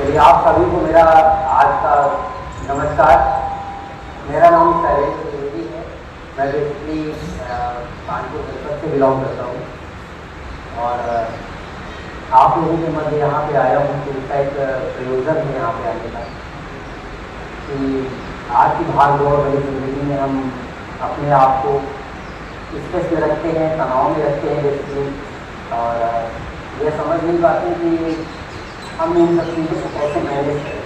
चलिए आप सभी को मेरा आज का नमस्कार। मेरा नाम शैलेश त्रिवेदी है। मैं बेसिकली कानपुर जनपद से बिलोंग करता हूँ और आप लोगों के मध्य यहाँ पे आया हूँ तो इसका एक प्रयोजन है यहाँ पे आने का कि आज की भाग दौड़ भरी जिंदगी में हम अपने आप को स्ट्रेस में रखते हैं, तनाव में रखते हैं बेसिकली, और ये समझ नहीं पाते कि हम इन सब चीज़ों को कैसे मैनेज करें।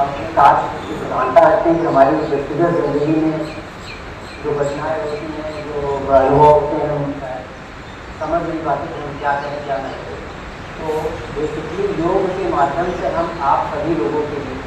अपने कार्य की प्रधानता रखते हैं कि हमारी व्यक्तिगत जिंदगी में जो घटनाएँ होती हैं, जो अनुभव होते हैं, हम समझ नहीं पाते कि हम क्या करें क्या नहीं करें। तो बेसिकली योग के माध्यम से हम आप सभी लोगों के लिए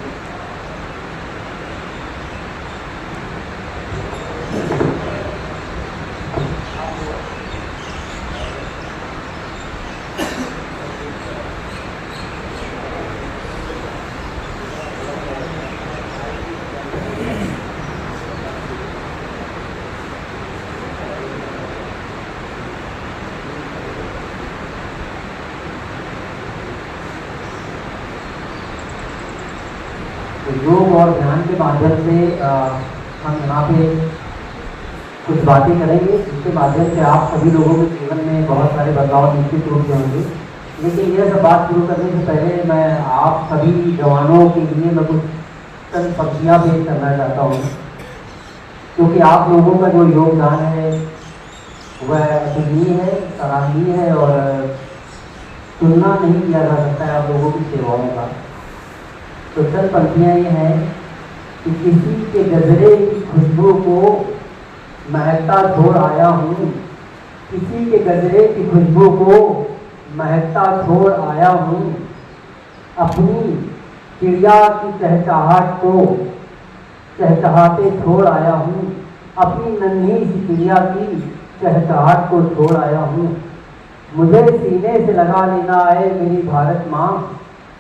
योग और ध्यान के माध्यम से हम यहाँ पे कुछ बातें करेंगे, जिसके माध्यम से आप सभी लोगों के जीवन में बहुत सारे बदलाव निश्चित रूप से होंगे। लेकिन यह सब बात शुरू करने से पहले मैं आप सभी जवानों के लिए मैं कुछ चंद पंक्तियाँ पेश करना चाहता हूँ, क्योंकि आप लोगों का जो योगदान है वह अतुलनीय है, सराहनीय है और तुलना नहीं किया जा सकता है आप लोगों की सेवाओं का। तो चंद पंक्तियाँ ये हैं कि किसी के गजरे की खुशबू को महकता छोड़ आया हूँ, किसी के गजरे की खुशबू को महकता छोड़ आया हूँ, अपनी चिड़िया की चहचहाहट को चहचहाते छोड़ आया हूँ, अपनी नन्ही सी चिड़िया की चहचहाहट को छोड़ आया हूँ। मुझे सीने से लगा लेना है मेरी भारत माँ,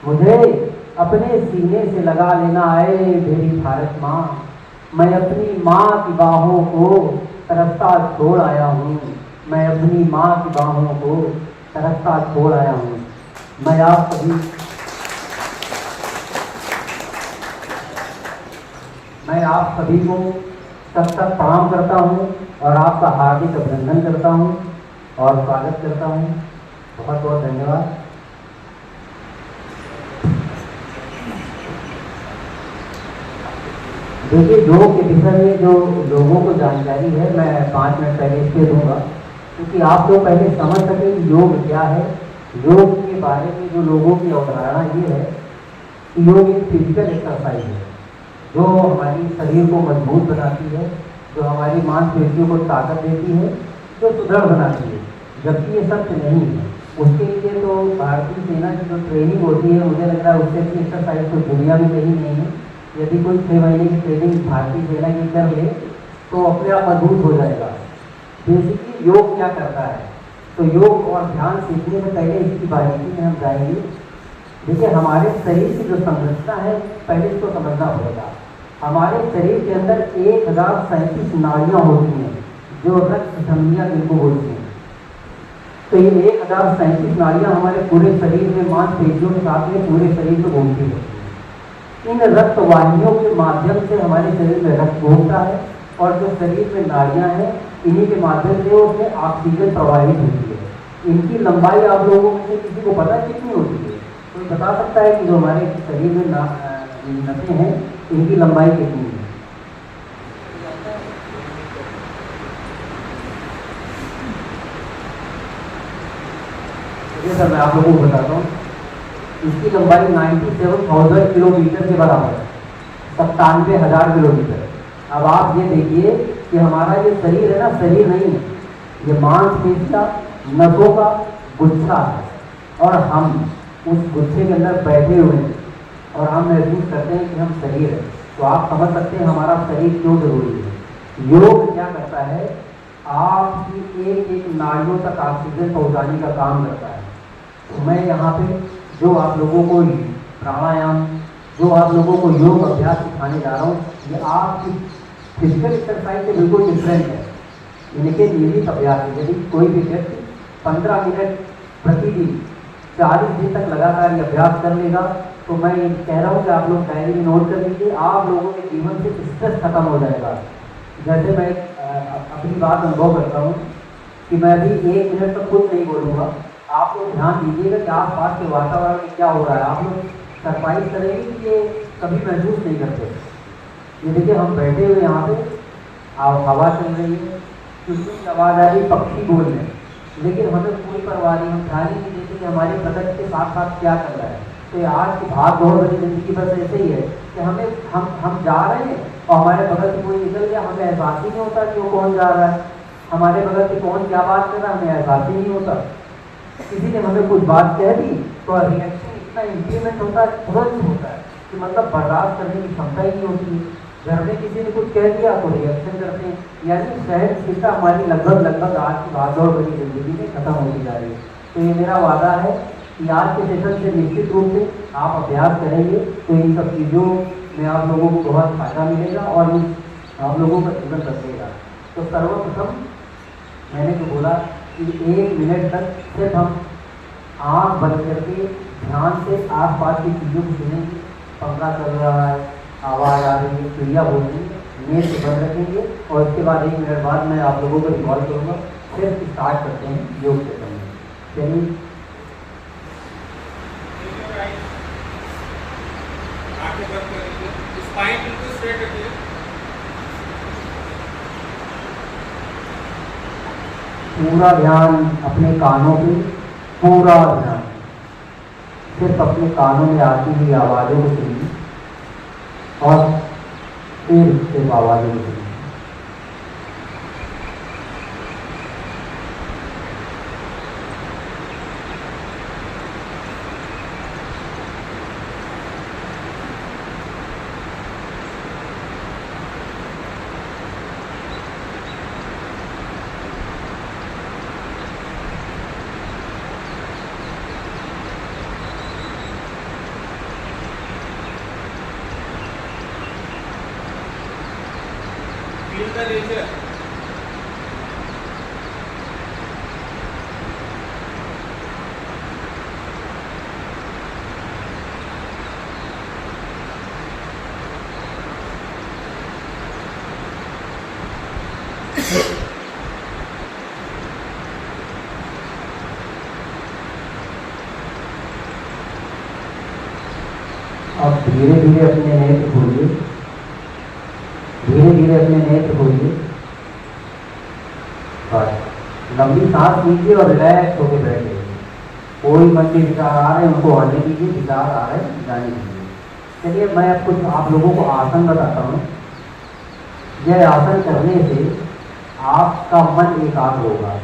मुझे अपने सीने से लगा लेना है मेरी भारत माँ। मैं अपनी माँ की बाहों को तरसता छोड़ आया हूँ, मैं अपनी माँ की बाहों को तरसता छोड़ आया हूँ। मैं आप सभी को सब प्रणाम करता हूँ और आपका हार्दिक अभिनंदन करता हूँ और स्वागत करता हूँ। बहुत बहुत धन्यवाद। देखिए, योग के विषय में जो लोगों को जानकारी है मैं 5 मिनट पहले इसलिए दूंगा क्योंकि आप लोग पहले समझ सकें कि योग क्या है। योग के बारे में जो लोगों की अवधारणा ये है कि योग एक फिजिकल एक्सरसाइज है जो हमारी शरीर को मजबूत बनाती है, जो हमारी मांसपेशियों को ताकत देती है, जो सुदृढ़ बनाती है, जबकि ये सत्य नहीं है। उसके लिए तो भारतीय सेना की जो ट्रेनिंग होती है, मुझे लग रहा है उससे अच्छी एक्सरसाइज तो दुनिया में कहीं नहीं है। यदि कोई 6 महीने की ट्रेनिंग भारतीय सेना की कर ले तो अपने आप मजबूत हो जाएगा। बेसिकली योग क्या करता है, तो योग और ध्यान सीखने से पहले इसकी बारीकी में हम जाएंगे। देखिए, हमारे शरीर की जो संरचना है पहले इसको समझना पड़ेगा। हमारे शरीर के अंदर 1037 नाड़ियाँ होती हैं जो रक्त धमनियाँ जिनको बोलते हैं। तो ये 1037 नाड़ियाँ हमारे पूरे शरीर में मांसपेशियों के साथ में पूरे शरीर में घूमती है। इन रक्त वाहिनियों के माध्यम से हमारे शरीर में रक्त घूमता है और जो शरीर में नाड़ियाँ हैं इन्हीं के माध्यम से उसमें ऑक्सीजन प्रवाहित होती है। इनकी लंबाई आप लोगों में से किसी को पता है कितनी होती है? कोई बता सकता है कि जो हमारे शरीर में नसें हैं इनकी लंबाई कितनी है? सर मैं आप लोगों को बताता हूँ, इसकी लंबाई 97,000 किलोमीटर के बराबर है, 97,000 किलोमीटर। अब आप ये देखिए कि हमारा ये शरीर है ना, शरीर नहीं है, ये मांसपेशियाँ नसों का गुच्छा है और हम उस गुच्छे के अंदर बैठे हुए हैं और हम महसूस करते हैं कि हम शरीर है। तो आप समझ सकते हैं हमारा शरीर क्यों जरूरी है। योग क्या करता है, आपकी एक एक नाड़ियों तक ऑक्सीजन पहुँचाने का काम करता है। तो मैं यहाँ पे जो आप लोगों को प्राणायाम, जो आप लोगों को योग अभ्यास सिखाने जा रहा हूँ, ये आपकी फिजिकल एक्सरसाइज से बिल्कुल डिफरेंट है। इनके नियमित अभ्यास है। यदि कोई भी व्यक्ति 15 मिनट प्रतिदिन 40 दिन तक लगातार ये अभ्यास कर लेगा तो मैं ये कह रहा हूँ कि आप लोग डायरी में नोट कर लीजिए, आप लोगों के जीवन से स्ट्रेस खत्म हो जाएगा। जैसे मैं अपनी बात अनुभव करता हूँ कि मैं अभी 1 मिनट तक कुछ नहीं बोलूँगा, आप लोग ध्यान दीजिएगा कि आस पास के वातावरण में क्या हो रहा है। आप लोग सरप्राइज करेंगे कि ये कभी महसूस नहीं करते। ये देखिए हम बैठे हुए यहाँ पे, हवा चल रही है, चुटकी की आवाज़ आ रही, पक्षी बोल रहे हैं, लेकिन हमें कोई परवाह नहीं, हम ध्यान ही नहीं देते कि हमारे प्रकृति के साथ साथ क्या चल रहा है। तो आज की भाग दौड़ भरी जिंदगी बस ऐसे ही है कि हम जा रहे हैं और हमारे बगल से कोई निकल गया, हमें एहसास ही नहीं होता कि वो कौन जा रहा है, हमारे बगल से कौन क्या बात कर रहा है, हमें एहसास ही नहीं होता। किसी ने हमें कुछ बात कह दी तो रिएक्शन इतना इंक्रीमेंट होता है, तुरंत होता है कि मतलब बर्दाश्त करने की क्षमता ही नहीं होती है। घर में किसी ने कुछ कह दिया तो रिएक्शन करते हैं, यानी सहनशीलता हमारी लगभग आज की भागदौड़ भरी जिंदगी में खत्म होती जा रही है। तो ये मेरा वादा है कि आज के सेशन से निश्चित रूप से आप अभ्यास करेंगे तो इन सब चीज़ों में आप लोगों को बहुत फायदा मिलेगा और आप लोगों का जीवन बदलेगा। तो सर्वप्रथम मैंने जो बोला कि 1 मिनट तक सिर्फ हम आँख बंद करके ध्यान से आस पास की चीज़ों को सुनेंगे। पंखा चल रहा है, आवाज़ आ रही है, चिड़िया बोल रही है, नेट बंद रखेंगे और उसके बाद 1 मिनट बाद मैं आप लोगों को रिकॉल करूँगा। फिर स्टार्ट करते हैं योग से करने। चलिए स्पाइन बिल्कुल स्ट्रेट रखिए। पूरा ध्यान अपने कानों पे, पूरा ध्यान सिर्फ अपने कानों में आती हुई आवाज़ों को सुनिए और फिर सिर्फ आवाज़ों को सुनिए। Feel the nature. अब धीरे धीरे अपने नेत्र खोलिए, धीरे धीरे अपने नेत्र खोलिए। बस लंबी सांस लीजिए और रिलैक्स होकर बैठिए। कोई मन के विचार आ रहे हैं उनको आने दीजिए, विचार आ रहे हैं जाने दीजिए। चलिए मैं अब कुछ आप लोगों को आसन बताता हूँ। यह आसन करने से आपका मन एकाग्र होगा,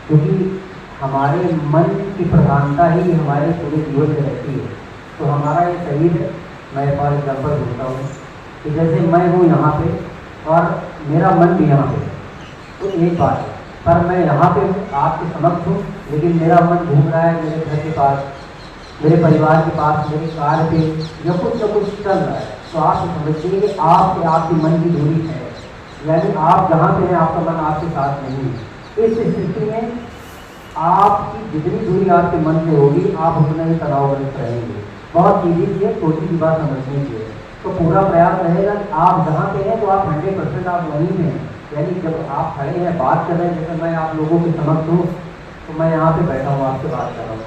क्योंकि हमारे मन की प्रधानता ही हमारे पूरे जीवन में रहती है। तो हमारा ये शरीर है, मैं फॉर एग्जाम्पल बोलता हूँ कि जैसे मैं हूँ यहाँ पे और मेरा मन भी यहाँ पे, तो एक बात है, पर मैं यहाँ पे हूँ, आपके समक्ष हूँ, लेकिन मेरा मन घूम रहा है मेरे घर के पास, मेरे परिवार के पास, मेरे कार पे, या कुछ न कुछ चल रहा है। तो आप समझिए कि आपसे आपके मन की दूरी है, यानी आप जहाँ पे हैं आपका मन आपके साथ नहीं है। इस स्थिति में आपकी जितनी दूरी आपके मन से होगी आप उतना ही तनावग्रस्त रहेंगे। बहुत सीधी सी है, छोटी सी बात समझनी चाहिए। तो पूरा प्रयास रहेगा कि आप जहाँ पे हैं तो आप 100% आप वहीं पे हैं, यानी जब आप खड़े हैं बात कर रहे हैं, जैसे मैं आप लोगों के समक्ष हूँ तो मैं यहाँ पे बैठा हूँ आपसे बात कर रहा हूँ।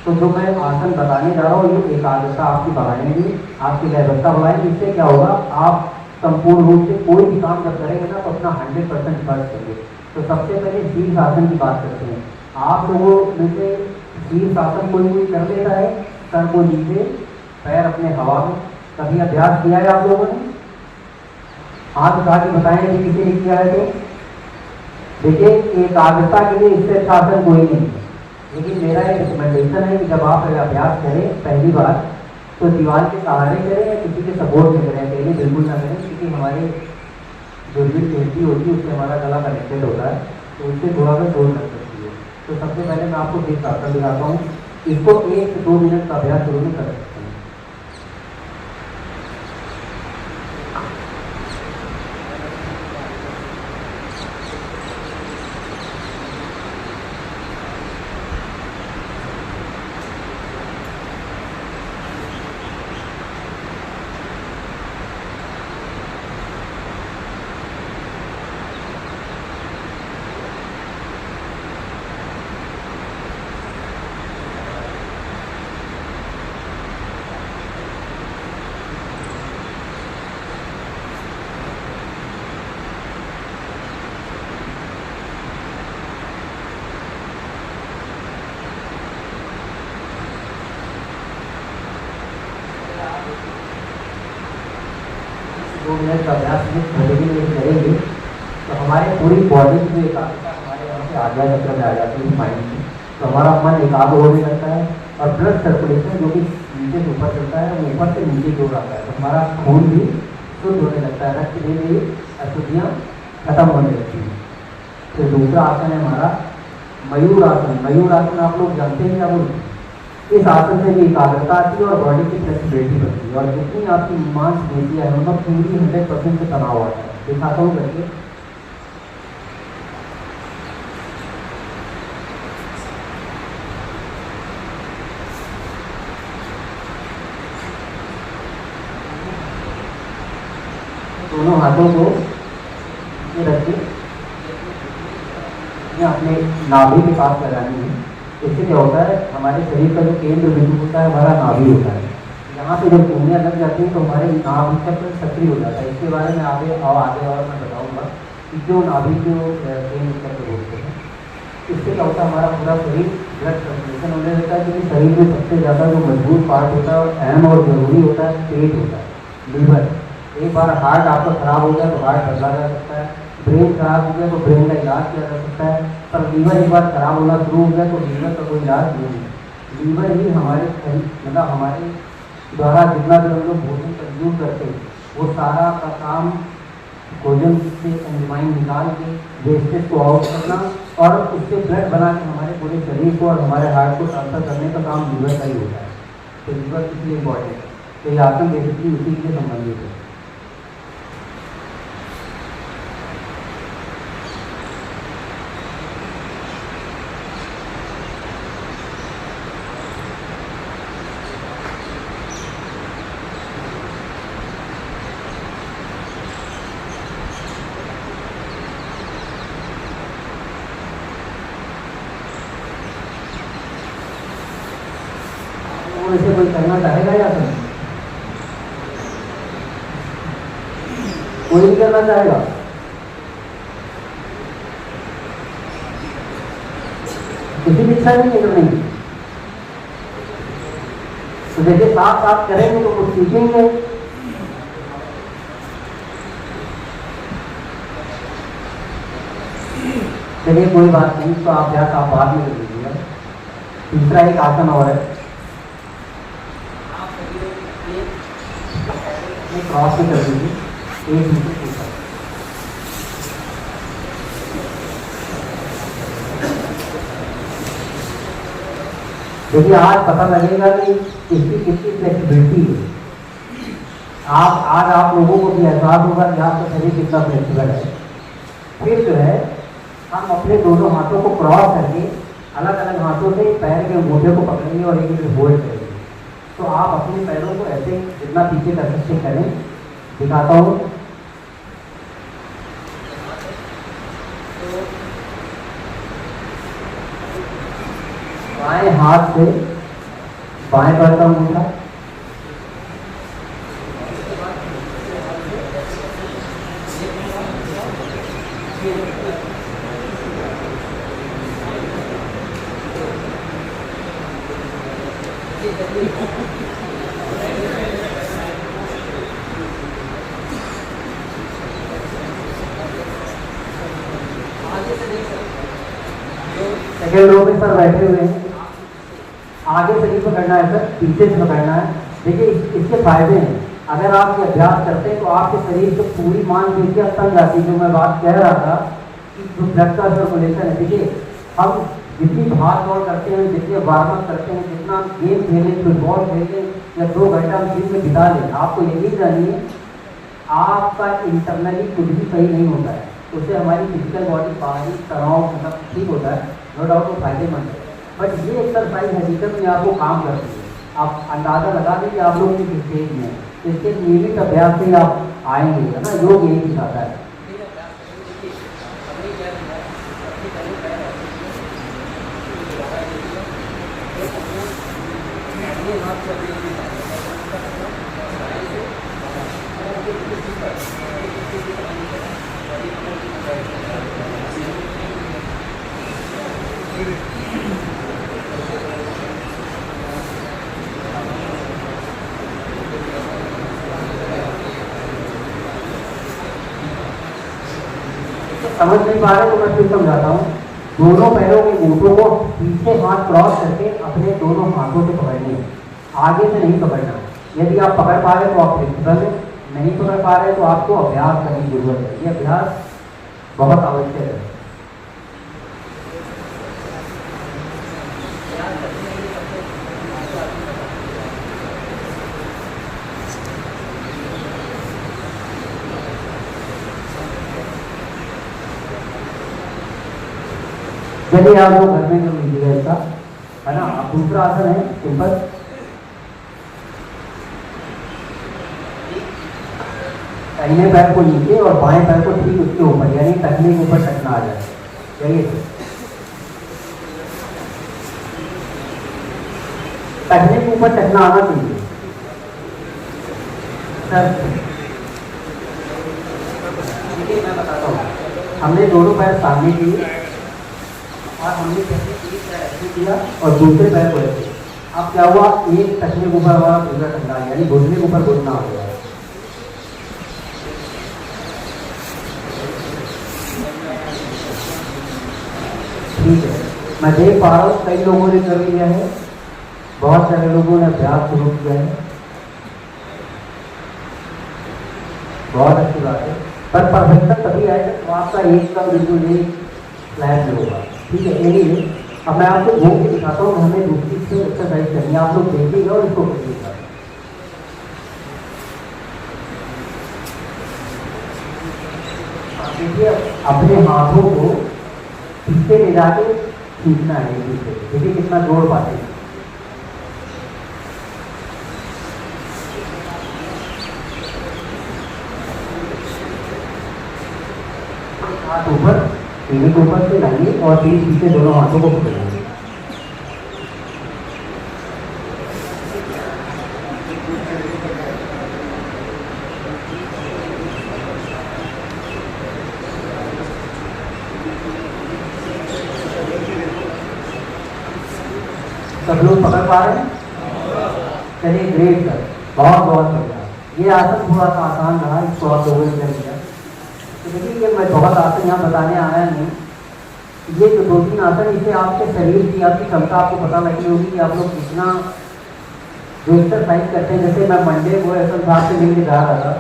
तो जो मैं आसन बताने जा रहा हूँ ये एकाग्रता आपकी बढ़ाएंगे, आपकी लयबद्धता बढ़ाएंगे। इससे क्या होगा, आप संपूर्ण रूप से कोई भी काम जब करेंगे ना तो अपना 100% खर्च करेंगे। तो सबसे पहले शीर्ष आसन की बात करते हैं। आप लोगों में से शीर्ष आसन कोई कर लेता है, सर को नीचे, पैर अपने हवा में, कभी अभ्यास किया है आप लोगों ने? हाथ उठा के बताएं कि किसी ने किया है। तो देखिए एकाग्रता के लिए इससे अच्छा आसन कोई नहीं है, लेकिन मेरा एक रिकमेंडेशन है कि जब आप अभ्यास करें पहली बार तो दीवार के सहारे करें या किसी के सपोर्ट में करें, अकेले बिल्कुल ना करें, क्योंकि हमारे जो भी हड्डी होती है उससे हमारा गला कनेक्टेड होता है, तो उससे थोड़ा सा जोर कर सकती है। तो सबसे पहले मैं आपको शीर्ष आसन दिखाता हूँ। इसको 1 से 2 मिनट का अभ्यास शुरू में कर सकते हैं। 2 मिनट का अभ्यास प्रतिदिन यदि करेंगे तो हमारे पूरी बॉडी की जो एकाग्रता हमारे यहाँ से आज्ञा चक्र में आ जाती है माइंड की, तो हमारा मन एकाग्र होने लगता है और ब्लड सर्कुलेशन जो कि नीचे से ऊपर चलता है वो ऊपर से नीचे की ओर आता है, तो हमारा खून भी शुद्ध होने लगता है, रक्त में भी अशुद्धियाँ खत्म होने लगती हैं। फिर दूसरा आसन है हमारा मयूर आसन। मयूर आसन आप लोग जानते हैं क्या बोलते हैं? इस आसन से भी एकाग्रता आती है और बॉडी की फ्लेक्सिबिलिटी बढ़ती है और जितनी आपकी मांसपेशियाँ है उनका पूरी 100% से तनाव आता है। दिखाता हूँ करके। दोनों हाथों को रख के अपने नाभि के पास लगानी है। इससे क्या होता है, हमारे शरीर का जो केंद्र बिंदु होता है हमारा नाभि होता है। यहाँ पे जब उंगलियाँ लग जाती हैं तो हमारे नाभि चक्र सक्रिय हो जाता है। इसके बारे में आगे और मैं बताऊँगा कि जो नाभि को केंद्र चक्र बोलते हैं, इससे क्या होता है हमारा पूरा शरीर ब्लड सर्कुलेशन होने लगता है, क्योंकि शरीर में सबसे ज़्यादा जो मजबूत पार्ट होता है और अहम और जरूरी होता है पेट होता है, लीवर। एक बार हार्ट आपका खराब हो गया तो हार्ट बदला जा सकता है, ब्रेन खराब हो गया तो ब्रेन का इलाज किया जा सकता है, पर लीवर एक बार खराब होना शुरू हो गया तो लीवर का कोई इलाज नहीं है। लीवर ही हमारे मतलब हमारे द्वारा जितना भी हम लोग भोजन कंज्यूम करते हैं वो सारा का काम भोजन से एंजाइम निकाल के वेस्टेज को आउट करना और उससे ब्लड बना के हमारे पूरे शरीर को और हमारे हार्ट को ट्रांसफर करने का काम लीवर का ही होता है। तो लीवर इसलिए इम्पॉर्टेंट है। तो ये आसन बेसिकली उसी से संबंधित है। ऐसे कोई करना चाहेगा या फिर कोई नहीं करना चाहेगा? किसी की इच्छा नहीं है करने की। तो देखिए साथ साथ करेंगे तो कुछ सीखेंगे। चलिए कोई बात नहीं, तो आप बाद में कर लीजिएगा। तीसरा एक आसन और है, क्रॉस में कर दीजिए, एक नीचे ऊपर। देखिए आज पता लगेगा कि इसकी कितनी फ्लेक्सिबिलिटी है। आज आप लोगों को भी एहसास होगा कि आपका शरीर कितना फ्लेक्सिबल है। फिर जो है हम अपने दोनों हाथों को क्रॉस करके अलग अलग हाथों से पैर के अंगूठे को पकड़ेंगे और एक होल्ड करेंगे। तो आप अपने पैरों को ऐसे जितना पीछे कर सकते करें। दिखाता हूँ। बाएं हाथ से बाएं पैर का अंगूठा, सेकेंड रो में सर बैठे हुए हैं। आगे से नहीं पकड़ना है सर, पीछे से पकड़ना है। देखिए इसके फायदे हैं। अगर आप ये अभ्यास करते हैं तो आपके शरीर से पूरी मांसपेशियां तन जाती है। जो मैं बात कह रहा था कि जो ब्लड का सर्कुलेशन है, देखिए हम जितनी भाग दौड़ करते हैं, जितने वार्म अप करते हैं, जितना गेम खेलें, फुटबॉल खेलें या 2 घंटा हम जिम में बिता लें, आपको यही जानिए आपका इंटरनली कुछ भी सही नहीं होता है। उससे हमारी फिजिकल बॉडी बाहरी तनाव मतलब ठीक होता है, नो डाउट वो फायदेमंद है। बट ये एक्सरसाइज हकीकत में आपको काम करती है। आप अंदाज़ा लगा दीजिए आप लोग किस स्टेज में। इसके नियमित अभ्यास से आप आएंगे, है ना। योग यही दिखाता है। समझ नहीं पा रहे तो मैं फिर समझाता हूँ। दोनों पैरों के घुटनों को पीछे हाथ क्रॉस करके अपने दोनों हाथों से पकड़ने हैं, आगे से नहीं पकड़ना। यदि आप पकड़ पा रहे तो आप फ्लेक्सिबल हैं, नहीं पकड़ पा रहे तो आपको अभ्यास करने की जरूरत है। ये अभ्यास बहुत आवश्यक है। चलिए आप लोग घर में कर लीजिएगा इसका, है ना। अब दूसरा आसन है सिंपल। दाहिने पैर को नीचे और बाएं पैर को ठीक उसके ऊपर, यानी टखने के ऊपर टकना आ जाए। चलिए टखने के ऊपर टकना आना चाहिए सर। देखिए मैं बताता हूँ, हमने दोनों पैर सामने किए और हमने कैसे एक पैर ऐसे किया और दूसरे पैर को ऐसे। अब क्या हुआ, एक टखने के ऊपर हमारा दूसरा टकना, यानी घुटने के ऊपर घुटना हो गया। ठीक है, मैं देख पा रहा हूँ कई लोगों ने कर लिया है, बहुत सारे लोगों ने अभ्यास शुरू किया है, बहुत अच्छी बात है। पर परफेक्शन तभी आएगा तो आपका एक का बिल्कुल एक फ्लैट में होगा। ठीक है, यही अब मैं आपको घूम के दिखाता हूँ। हमें दूसरी से एक्सरसाइज करनी है, आप लोग देखिएगा और इसको करिएगा। देखिए अपने हाथों को पीछे ले जाके खींचना है पीछे, देखिए कितना जोड़ पाते हैं। हाथ ऊपर, सीने के ऊपर से लाइए और फिर पीछे दोनों हाथों को पकड़ेंगे। सब लोग पकड़ पा रहे हैं? चलिए ग्रेट सर, बहुत बहुत बढ़िया। ये आसन थोड़ा सा आसान रहा, इसको आप लोगों ने कर लिया। तो देखिए ये मैं बहुत आसन यहाँ बताने आया नहीं, ये जो 2-3 आसन, इसे आपके शरीर की आपकी क्षमता आपको पता लगी होगी कि आप लोग कितना जो एक्सरसाइज करते हैं। जैसे मैं मंडे को ऐसा साथ से लेके जा रहा था,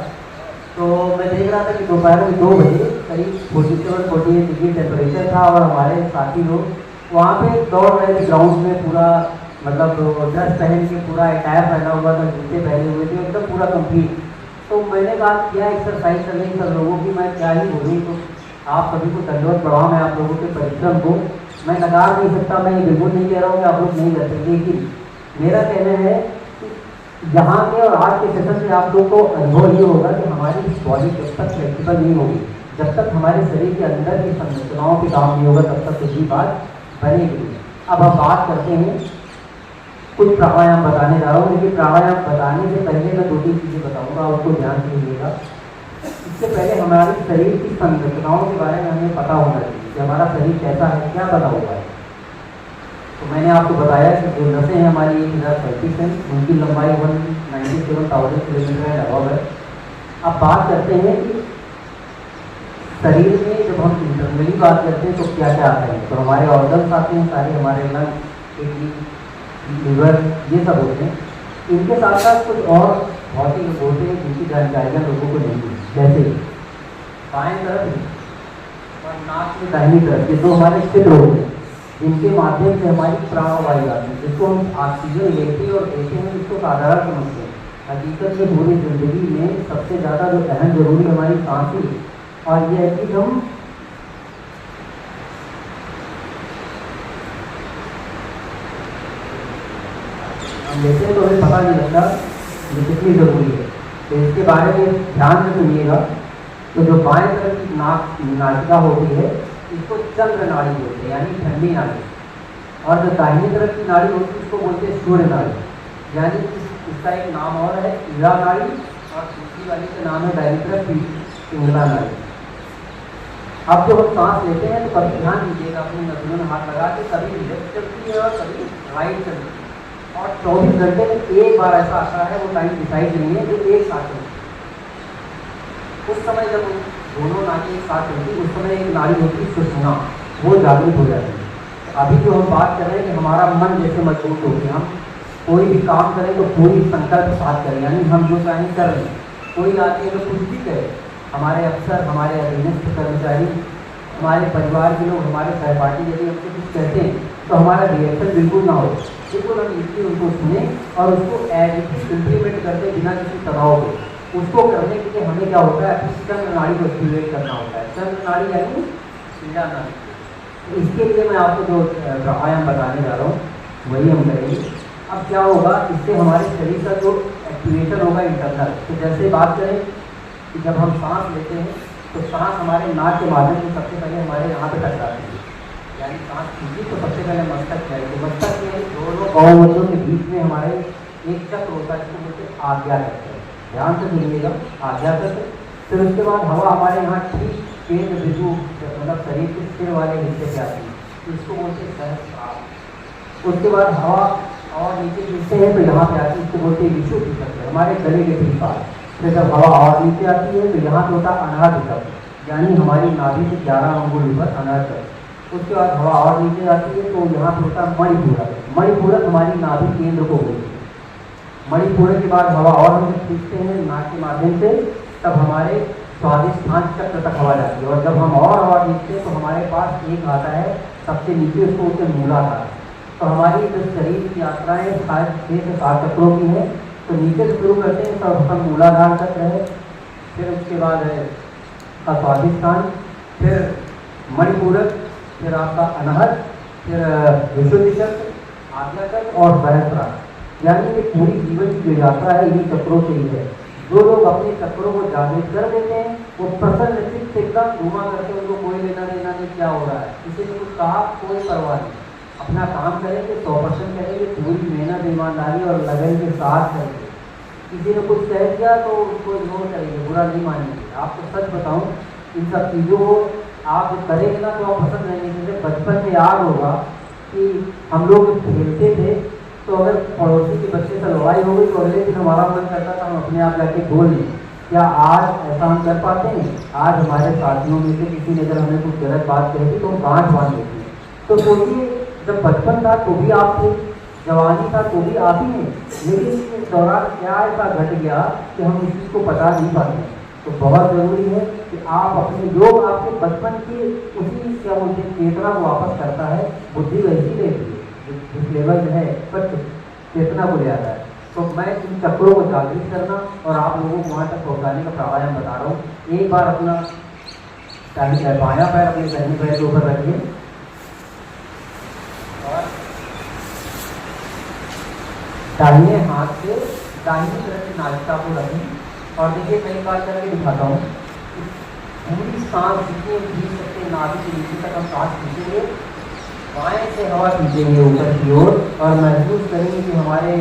तो मैं देख रहा था कि दोपहर में 2 बजे करीब 47-48 डिग्री टेम्परेचर था और हमारे साथी लोग वहाँ पे दौड़ रहे थे ग्राउंड में, पूरा मतलब ड्रेस पहन के, पूरा अटायर पहना हुआ था, जूते पहने हुए थे, एकदम पूरा कंप्लीट। तो मैंने बात किया एक्सरसाइज करने की सब लोगों की, मैं क्या ही बोलूँ। तो आप सभी को धन्यवाद बढ़ाऊँ मैं आप लोगों के परिश्रम को, मैं नकार नहीं सकता। मैं ये बिल्कुल नहीं कह रहा हूँ कि आप लोग नहीं करते, लेकिन मेरा कहना है कि यहाँ के और आज के सेशन से आप लोग को अनुभव ये होगा कि हमारी बॉडी जब तक फ्लेक्सिबल नहीं होगी, जब तक हमारे शरीर के अंदर की संरचनाओं पे काम नहीं होगा, तब तक कुछ भी बात बनेगी। अब हम बात करते हैं, कुछ प्राणायाम बताने जा रहा हूँ, लेकिन प्राणायाम बताने से पहले मैं 2-3 चीज़ें बताऊँगा, उसको ध्यान से लीजिएगा। इससे पहले हमारे शरीर की संरचनाओं के बारे में हमें पता होना चाहिए कि हमारा शरीर कैसा है, क्या बना हुआ है। तो मैंने आपको बताया कि जो नसें हैं हमारी 1035 हैं, उनकी लंबाई 197,000 किलोमीटर है अबव है। अब बात करते हैं कि शरीर में जब हम इंटरनली बात करते हैं तो क्या क्या आता है। तो हमारे ऑर्गन्स आते हैं सारे, हमारे लंग, किडनी, लीवर, ये सब होते हैं। इनके साथ साथ कुछ और भौतिक होते हैं जिनकी जानकारियाँ लोगों को नहीं है, जैसे बाएं तरफ और नाक में दाहिनी तरफ, ये 2 हमारे क्षेत्र होते हैं जिनके माध्यम से हमारी प्राणवायु आती है, जिसको हम ऑक्सीजन लेते और देते हैं, इसको साधारण समझते हैं। हकीकत में पूरी जिंदगी में सबसे ज़्यादा जो अहम जरूरी हमारी सांस ही, और ये है कि हम लेते हैं तो हमें पता नहीं लगता ये कितनी ज़रूरी है। तो इसके बारे में ध्यान से सुनिएगा। तो जो बाएं तरफ की नासिका होती है इसको चंद्र नाड़ी बोलते हैं, यानी ठंडी नाड़ी। और जो दाहिनी तरफ की नाड़ी होती है इसको बोलते हैं सूर्य नाड़ी, यानी इसका एक नाम और है ईड़ा नाड़ी, और दूसरी वाली का नाम है दाहिनी तरफ पिंगला नाड़ी। अब जब हम सांस लेते हैं तो कभी ध्यान दीजिएगा, अपने नथुन में हाथ लगा के, कभी लेफ्ट चलती है और कभी राइट चलती है। और 24 घंटे में एक बार ऐसा आता है, वो टाइम डिसाइड नहीं है, जो एक साथ है। उस समय जब दोनों नाड़ी एक साथ चलती, उस समय एक नाड़ी होती है सुषुम्ना, वो जागृत हो जाती है। अभी जो हम बात कर रहे हैं कि हमारा मन जैसे मजबूत हो गया, हम कोई भी काम करें तो पूरी संकल्प साथ करें, यानी हम जो चाहें कर रहे हैं। कोई आके अगर कुछ भी कहे, हमारे अफसर, हमारे अधीनस्थ कर्मचारी, हमारे परिवार के लोग, हमारे सहपाठी यदि हमसे कुछ कहते हैं तो हमारा रिएक्शन बिल्कुल ना हो, बिल्कुल हम इसलिए उनको सुने और उसको एज इट इज इम्प्लीमेंट करते बिना किसी तनाव के। उसको करने के लिए हमें क्या होता है, अपनी चंद्र नाड़ी को एक्टिवेट करना होता है। चंद्र नाड़ी यानी पीड़ा नाड़ी। तो इसके लिए मैं आपको जो प्राणायाम बताने जा रहा हूँ वही हम करेंगे। अब क्या होगा, इससे हमारे शरीर का जो एक्टिवेशन होगा इंटरनल, तो जैसे बात करें कि जब हम सांस लेते हैं तो सांस हमारे नाक के माध्यम से सबसे पहले हमारे यहाँ पे टकराती है, यानी सांस खींची तो सबसे पहले मस्तक जाएगी। मस्तक के दोनों बाहुबंधों के बीच में हमारे एक चक्र होता है जिसको बोलते हैं आज्ञा चक्र। ध्यान से सुनिएगा, आज्ञा चक्र। फिर उसके बाद हवा हमारे यहाँ ठीक केंद्र बिंदु मतलब शरीर के सिर वाले हिस्से से आती है, इसको बोलते हैं सहस्त्रार। उसके बाद हवा और नीचे गिरते हैं तो यहाँ पे आती है, इसको बोलते हैं विशुद्धि चक्र, हमारे गले के ठीक पास। फिर जब हवा और नीचे आती है तो यहाँ पे होता है अनाहत चक्र, यानी हमारी नाभि से 11 अंगुल ऊपर अनाहत चक्र। उसके बाद हवा और नीचे जाती है तो यहाँ पे होता है मणिपूरक। मणिपूरक हमारी नाभि केंद्र को बोलते हैं। मणिपूरक के बाद हवा और हम खींचते हैं नाक के माध्यम से, तब हमारे स्वादिष्ठान चक्र तक हवा जाती है। और जब हम और हवा खींचते हैं तो हमारे पास एक आता है सबसे नीचे, उसको बोलते हैं मूलाधार। तो हमारी जो शरीर की यात्राएँ 6 से 7 चक्रों की है, तो नीचे से शुरू करते हैं तब हम मूलाधार चक्र है, फिर उसके बाद है स्वादिष्ठान, फिर मणिपूरक, फिर आपका अनाहत, फिर विशुद्धि चक्र, आज्ञा चक्र और सहस्त्रार। यानी कि पूरी जीवन की जो यात्रा है इन्हीं चक्रों से ही है। जो लोग अपने चक्रों को जागृत कर देते हैं वो प्रसन्न चित्त से एकदम घुमा करके, उनको कोई लेना देना नहीं क्या हो रहा है, किसी ने कुछ कहा कोई परवाह नहीं, अपना काम करेंगे, 100% करेंगे, पूरी मेहनत, ईमानदारी और लगन के साथ करेंगे। किसी ने कुछ कह दिया तो उसको इग्नोर करेंगे, बुरा नहीं मानेंगे। आपको सच बताऊं, इन सब चीज़ों को आप करेंगे ना तो आप पसंद रहेंगे। जैसे बचपन में याद होगा कि हम लोग खेलते थे तो अगर पड़ोसी के बच्चे से लड़ाई हो गई तो अगले दिन हमारा मन करता था हम अपने आप जाके बोल लें। क्या आज ऐसा हम कर पाते हैं? आज हमारे साथियों में से किसी ने अगर हमें कुछ गलत बात कही थी तो हम गांठ बांध लेते हैं। तो सोचिए, जब बचपन था तो भी आप थे, जवानी था तो भी आप ही हैं, लेकिन इस दौरान क्या ऐसा घट गया कि हम इस चीज़ को बता नहीं पाते। तो बहुत ज़रूरी है कि आप अपने योग आपके बचपन की उसी क्या बोलते हैं चेतना को वापस करता है। बुद्धि वैसी रहती है जिस लेवल में है, पर चेतना को ले आता है। तो मैं इन चक्रों को जागृत करना और आप लोगों को वहाँ तक पहुँचाने का प्राणायाम बता रहा हूँ। एक बार अपना बायां पैर अपने दाहिने पैर के ऊपर रखिए और दाहिने हाथ से दाहिनी तरफ की नासिका को रखें। और देखिए मैं एक बार करके दिखाता हूँ। पूरी सांस जितनी खींच सकते नाभि के नीचे तक हम सांस खींचेंगे, बाएं से हवा खींचेंगे ऊपर की ओर और महसूस करेंगे कि हमारे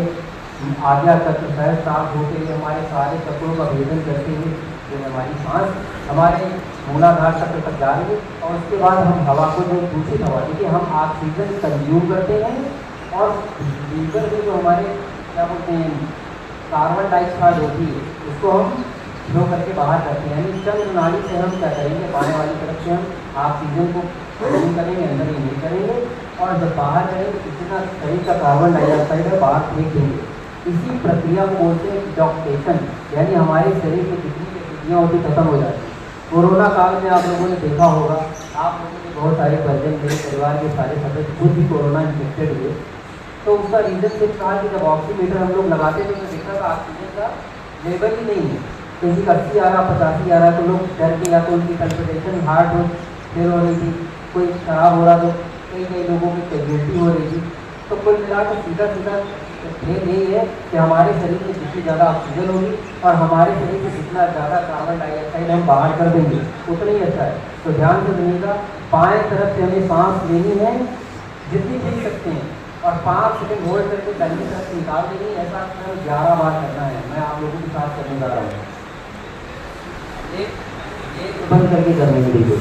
आज्ञा चक्र सहस्त्रार होते हुए हमारे सारे चक्रों का भेदन करते हुए जो हमारी सांस हमारे मूलाधार चक्र तक जा रही है। और उसके बाद हम हवा को जो दूषित हवा, देखिए हम ऑक्सीजन कंज्यूम करते हैं और लीवर में जो हमारे क्या बोलते हैं कार्बन डाइऑक्साइड होती है उसको हम फ्लो करके बाहर करते हैं। यानी चंद्र नाड़ी से हम क्या करेंगे, बाएं वाली तरफ से हम ऑक्सीजन को ग्रहण करेंगे, अंदर ही नहीं करेंगे और जब बाहर करेंगे जितना शरीर का कार्बन डाइऑक्साइड है बाहर फेंक देंगे। इसी प्रक्रिया को बोलते हैं डिटॉक्सिफिकेशन, यानी हमारे शरीर की जितनी गतिविधियाँ होती खत्म हो जाती है। कोरोना काल में आप लोगों ने देखा होगा, आप लोगों के बहुत सारे परिजन, मेरे परिवार के सारे सदस्य खुद भी कोरोना इन्फेक्टेड हुए। तो उसका रीज़न सिर्फ था कि जब ऑक्सीमीटर हम लोग लगाते थे तो देखा था ऑक्सीजन का लेवल ही नहीं है, किसी का 80 आ रहा, 85 आ रहा, तो लोग डर के या तो उनकी कंसल्टेशन हार्ट हो फेल हो रही थी, कोई खराब हो रहा, तो कई लोगों की कैजुअलिटी हो रही थी। तो कुल मिलाकर सीधा खेल यही है कि हमारे शरीर में जितनी ज़्यादा ऑक्सीजन होगी और हमारे शरीर में जितना ज़्यादा कार्बन डाइऑक्साइड हम बाहर कर देंगे उतना ही अच्छा है। तो ध्यान से सुनिएगा, बाएं तरफ से हमें सांस लेनी है जितनी खींच सकते हैं और 5 सेकंड होल्ड करके दाहिनी तरफ से निकाल देनी है। ऐसा हमें 11 बार करना है। मैं आप लोगों के साथ करने जा रहा हूँ। एक बंद करके करने के लिए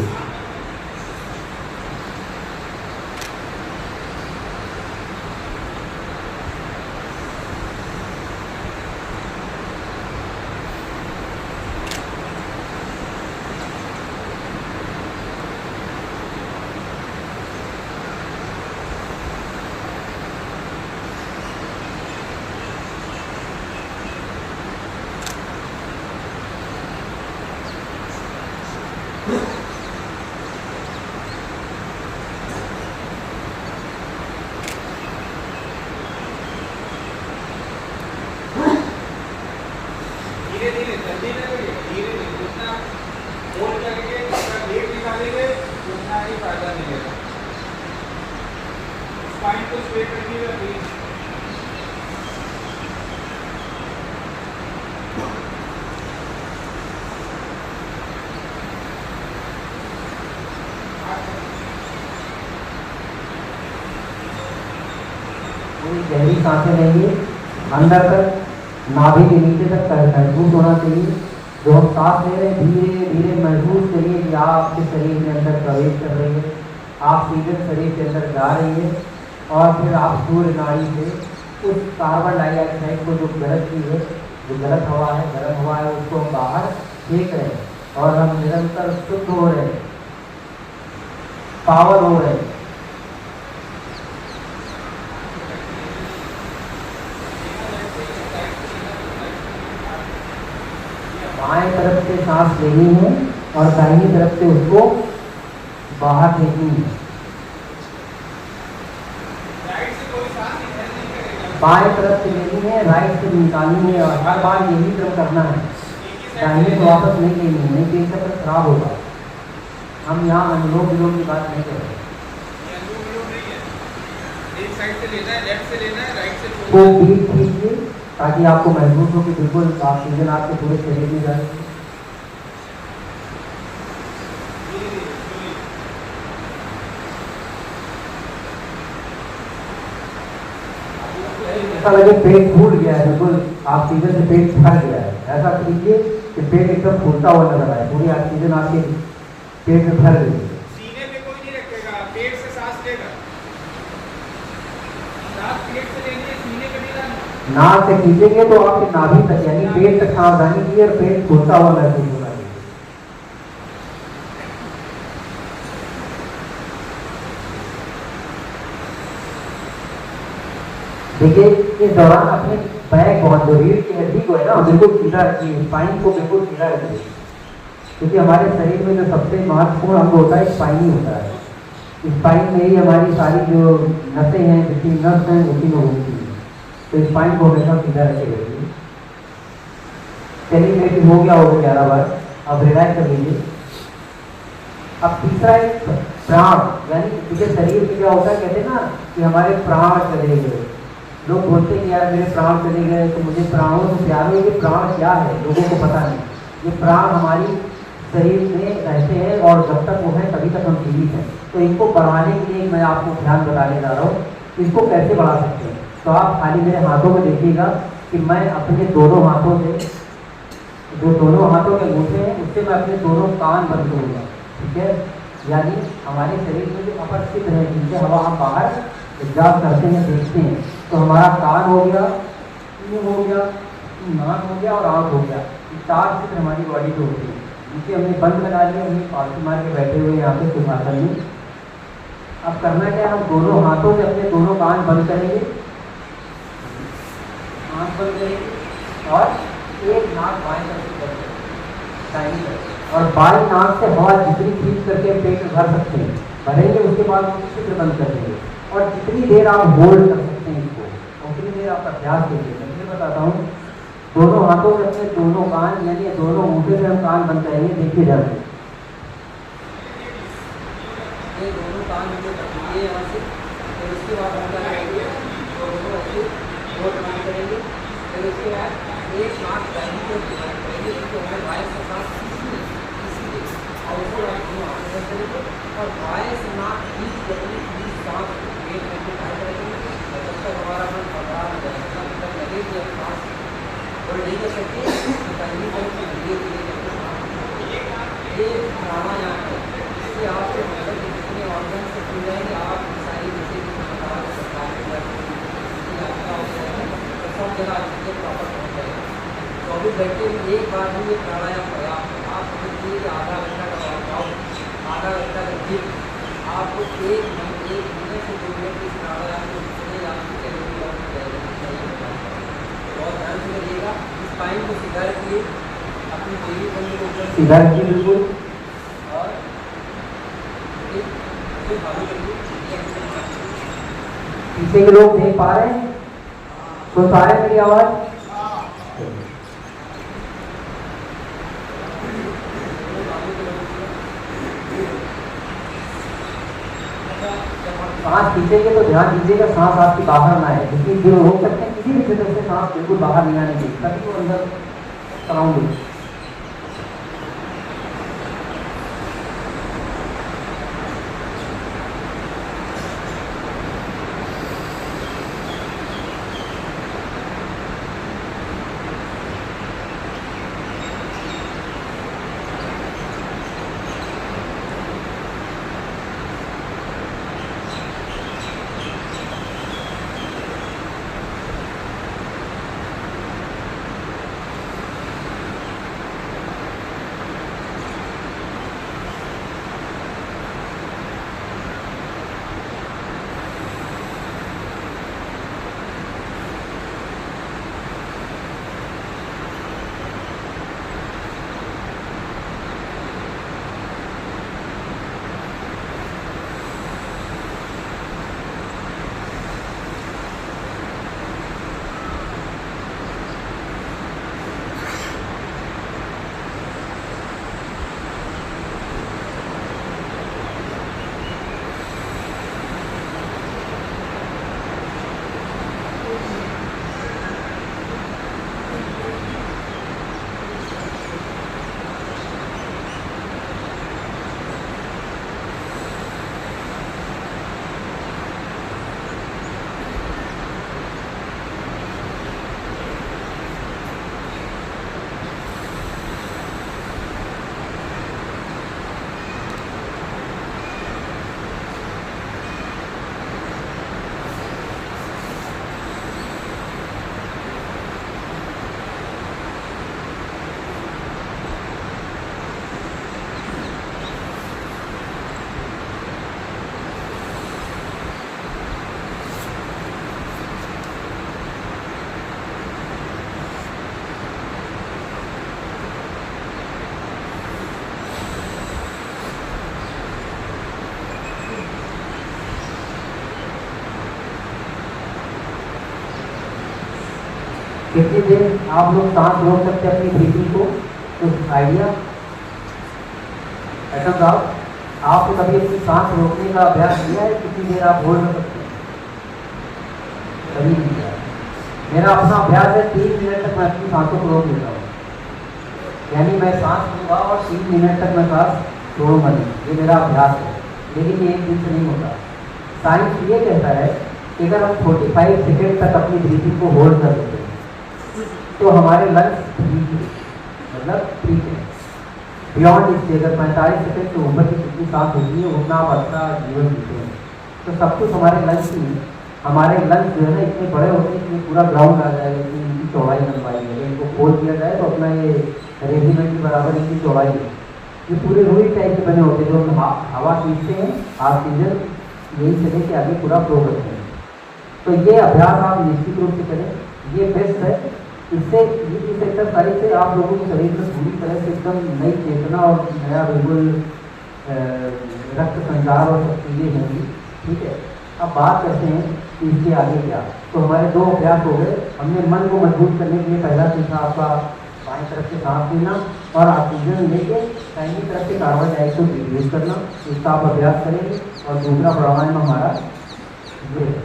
गहरी सांसें लेंगे, अंदर तक नाभि के नीचे तक महसूस होना चाहिए। जो हम सांस ले रहे हैं धीरे धीरे महसूस करिए कि आपके शरीर के अंदर प्रवेश कर रही है, आप सीधे शरीर के अंदर जा रही है और फिर आप सूर्य नाड़ी से उस कार्बन डाइऑक्साइड को जो गलत चीज़ है, जो गलत हवा है, गर्म हवा है, उसको हम बाहर फेंक रहे हैं और हम निरंतर शुद्ध हो रहे हैं, पावर हो रहे हैं। बाएं तरफ से सांस लेनी है और दाहिनी तरफ से उसको बाहर फेंकनी है। राइट से कोई सांस इधर नहीं करेगा, बाएं तरफ से लेनी है, राइट से निकालनी है और हर बार यही क्रम करना है। दाहिने को वापस नहीं लेनी है, नहीं पेट चक्र खराब होगा। हम यहाँ अनुलोम विलोम की बात नहीं कर रहे। ये अनुलोम विलोम नहीं है, एक साइड से लेना है, लेफ्ट से लेना है, राइट से वो छोड़ना है। बीच कीजिए ताकि आपको महसूस हो कि बिल्कुल ऑक्सीजन आपके पूरे शरीर में जा रही है। धीरे धीरे slowly। ऐसा लगे पेट फूल गया है, बिल्कुल ऑक्सीजन से पेट भर गया है, ऐसा कीजिए कि पेट एकदम फूलता हुआ नजर आए, पूरी ऑक्सीजन आपके पेट में भर गई है। सीने पे कोई नहीं रखेगा, पेट से सांस लेगा, सांस पेट से लेनी है, सीने पे नहीं लाना। नाक से खींचेंगे तो आपके नाभि तक यानी पेट तक सावधानी कीजिए और पेट फूलता हुआ महसूस होगा। देखिए इस दौरान अपने बैक बहुत जो रीढ़ की हड्डी को है ना बिल्कुल सीधा रखिए, स्पाइन को बिल्कुल सीधा रखिए, क्योंकि हमारे शरीर में जो सबसे महत्वपूर्ण अंग होता है स्पाइन ही होता है। स्पाइन में ही हमारी सारी जो नसें हैं, जितनी नस हैं उसी में होती है, तो स्पाइन को हमेशा सीधा रखे रखिए। चलिए मेरी हो गया होगा 11 बार, अब रिलैक्स कर लीजिए। अब तीसरा एक प्राण, यानी क्योंकि शरीर में क्या होता है, कहते हैं ना कि हमारे प्राण चले गए। लोग बोलते हैं कि यार मेरे प्राण चले गए, तो मुझे प्राणों से प्यार हो। ये प्राण क्या है लोगों को पता नहीं। ये प्राण हमारी शरीर में रहते हैं और जब तक वो है तभी तक हम जीवित हैं। तो इनको बढ़ाने के लिए मैं आपको ध्यान बताने जा रहा हूँ, इसको कैसे बढ़ा सकते हैं। तो आप खाली मेरे हाथों में देखिएगा कि मैं अपने दोनों हाथों से, जो दोनों हाथों के अंगूठे हैं उससे मैं अपने दोनों कान बंद करूँगा, ठीक है। यानी हमारे शरीर में जो अपर छिद्र है जिनसे हवा हम बाहर एग्जाम करते हैं, देखते हैं, तो हमारा कान हो गया, मुंह हो गया, नाक हो गया और आँख हो गया। ये 4 छिद्र हमारी बॉडी पे होती है, इसे हमने बंद करा लिया। हमने पालतू मार के बैठे हुए यहाँ पे सिंहासन में। अब करना क्या है, हम दोनों हाथों से अपने दोनों कान बंद करेंगे, आँख बंद करेंगे और एक नाक बाएं तरफ से बंद करेंगे, दाहिनी तरफ, और बाएं नाक से हवा जितनी खींच करके पेट में भर सकते हैं भरेंगे। उसके बाद वो छिद्र बंद कर देंगे और जितनी देर आप होल्ड कर सकते हैं इसको, उतनी देर आप अभ्यास कीजिए। मैं ये बताता हूँ, दोनों हाथों से अपने दोनों कान यानी दोनों अंगूठे से हम कान बंद करेंगे। देखिए ध्यान से, ये दोनों कान ये यहाँ से, फिर उसके बाद हम क्या करेंगे, दोनों ऐसे होल्ड बंद करेंगे। फिर उसके बाद एक नाक दाहिनी को करेंगे, इसको हमें बाएं से सांस इसीलिए और उसके बाद दोनों हाथ बंद करेंगे और बाएं से नाक बीच अपनी सांस पेट में टाइट रखेंगे। और जब तक हमारा मन पकड़ा तब तक लगे कि हम सांस और नहीं कर सकते, तो पहली बार धीरे धीरे ये प्राणायाम है। इससे आपके मतलब जितने ऑर्गन से खुल जाएंगे, आप सारी जैसे सब जगह अच्छे से प्रॉपर पहुँच जाएगा। 24 घंटे में एक बार भी ये प्राणायाम पर्याप्त है। आप समझिए कि आधा घंटा का वर्कआउट, आधा घंटा का जिम, आपको एक मिनट से 2 मिनट की प्राणायाम को जितने आपकी कैलोरी बर्न जाएगा। बहुत ध्यान से करिएगा, स्पाइन को सीधा रखिए, अपनी देवी बंदी को ऊपर सीधा रखिए बिल्कुल, और पीछे के लोग देख पा रहे हैं, सुन पा रहे हैं मेरी आवाज? सांस खींचेंगे तो ध्यान दीजिएगा सांस आपकी बाहर ना आए, क्योंकि जो हो सकते हैं किसी भी जगह से सांस बिल्कुल बाहर नहीं आने चाहिए, तभी वो अंदर सराउंड। कितनी देर आप लोग सांस रोक सकते हैं अपनी ब्रीथिंग को? कुछ आइडिया? ऐसा साहब, आपको कभी अपनी सांस रोकने का अभ्यास किया है? कितनी देर आप होल्ड कर सकते हैं? कभी नहीं किया। मेरा अपना अभ्यास है 3 मिनट तक मैं अपनी सांसों को रोक लेता हूँ, यानी मैं सांस लूँगा और 3 मिनट तक मैं सांस छोड़ूंगा नहीं, ये मेरा अभ्यास है। लेकिन ये एक दिन से नहीं होता। साइंस ये कहता है कि अगर हम 45 सेकेंड तक अपनी ब्रीथिंग को होल्ड कर लेते हैं तो हमारे लंग्स ठीक है, मतलब ठीक है। बियॉन्ड इससे अगर 45 सेकेंड से ऊपर की जितनी सांस होती है उतना आप अच्छा जीवन जीते हैं। तो सब कुछ हमारे लंग्स ही है। हमारे लंग्स जो है ना इतने बड़े होते हैं कि पूरा ग्राउंड आ जाएगा कि इनकी चौड़ाई लंबाई है। इनको खोल दिया जाए तो अपना ये रेजिमेंट के बराबर इनकी चौड़ाई है। ये पूरे रुई टाइप के बने होते हैं, जो हम हवा खींचते हैं, ऑक्सीजन यही से लेके आगे पूरा फ्लो करते हैं। तो ये अभ्यास आप निश्चित रूप से करें, ये बेस्ट है। इससे इस एक्सरसाइज से आप लोगों के शरीर में पूरी तरह से एकदम नई चेतना और नया बिल्कुल रक्त संचार और सब चीज़ें होंगी। ठीक है, अब बात करते हैं कि इसके आगे क्या। तो हमारे 2 अभ्यास हो गए। हमने मन को मजबूत करने के लिए पहला सीखा आपका बाईं तरफ से सांस लेना और ऑक्सीजन लेके दाहिनी तरफ से कार्बन डाइऑक्साइड रिलीज करना, इसका आप अभ्यास करेंगे। और दूसरा प्राणायाम हमारा ये है।